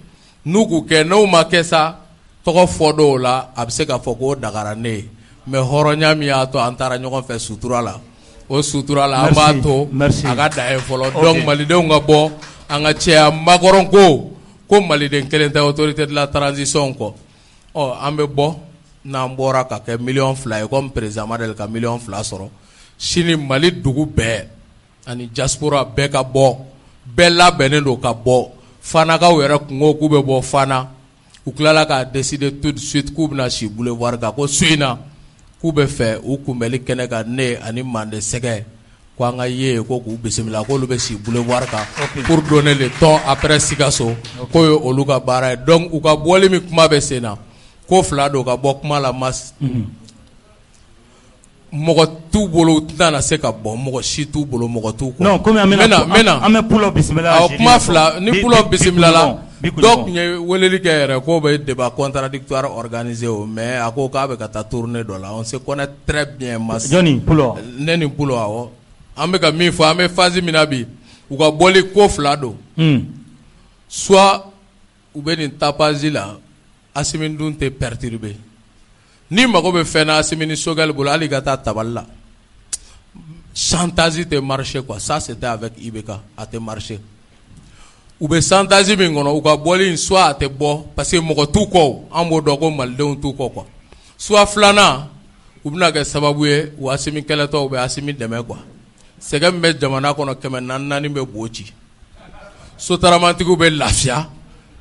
n'u k'u kɛ n'u ma kɛ sa tɔgɔ fɔ dɔw la a bɛ se k'a fɔ ko dagara ne ye mais hɔrɔnya min y'a to an taara ɲɔgɔn fɛ sutura la o sutura la an b'a to a ka da ye fɔlɔ donc malidenw ka bɔ an ka cɛya makɔrɔn ko maliden kelen tɛ autorité de la transition kɔ an bɛ bɔ n'an bɔra ka kɛ $2 ye comme président Madel ka $2 sɔrɔ sini Mali dugu bɛɛ ani diaspora bɛɛ ka bɔ bɛɛ labɛnnen don ka bɔ Fanakaw yɛrɛ kungo k'u bɛ bɔ Fana u tilala k'a décider tout de suite k'u bɛna si boulevard kan ko su in na k'u bɛ fɛ u kunbɛli kɛnɛ kan ne ani Mande Sɛgɛ ko an ka ye ko k'u bisimila k'olu bɛ si boulevard kan pour donner le temps après Sikaso k'o ye olu ka baara ye donc u ka bɔli min kuma bɛ sen na ko fila don ka bɔ kuma la mas mɔgɔ t'u bolo u tɛna se ka bɔ mɔgɔ si t'u bolo mɔgɔ t'u kɔ. non comme an bɛ pulo bisimila kuma fila ni pulo bisimila la dɔw tun ye weleli kɛ yɛrɛ k'o bɛ débat contradictoire organisé o mais a ko k'a bɛ ka taa tournée dɔ la on se connaît très bien mas jɔnni pulo ne ni pulo awɔ an bɛ ka min fɔ an bɛ phase min na bi u ka bɔli ko fila don soit u bɛ nin tapage la Assimi dun tɛ perturbé ni mago bɛ fɛn na Assimi ni Sogɛli bolo hali ka taa tabali la chantage tɛ marcher quoi ça c'était avec IBK a tɛ marcher u bɛ chantage min kɔnɔ u ka bɔli soit a tɛ bɔ parce que mɔgɔ t'u kɔ an b'o dɔn ko malidenw t'u kɔ quoi soit filanan u bɛna kɛ sababu ye u Assimi kɛlɛtɔw bɛ Assimi dɛmɛ quoi sɛgɛ min bɛ jamana kɔnɔ 400 bɛ b'o ci sotaramatigiw bɛ lafiya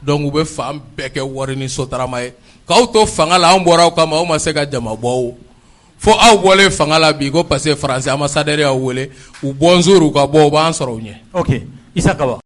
donc u bɛ fan bɛɛ kɛ wari ni sotarama ye k'aw to fanga la an bɔra aw kama aw ma se ka jama bɔ o fo aw bɔlen fanga la bi ko parce que français ambassadeur y'aw wele u bɔnsuru ka bɔ u b'an sɔrɔ u ɲɛ. ok Isa Kaba.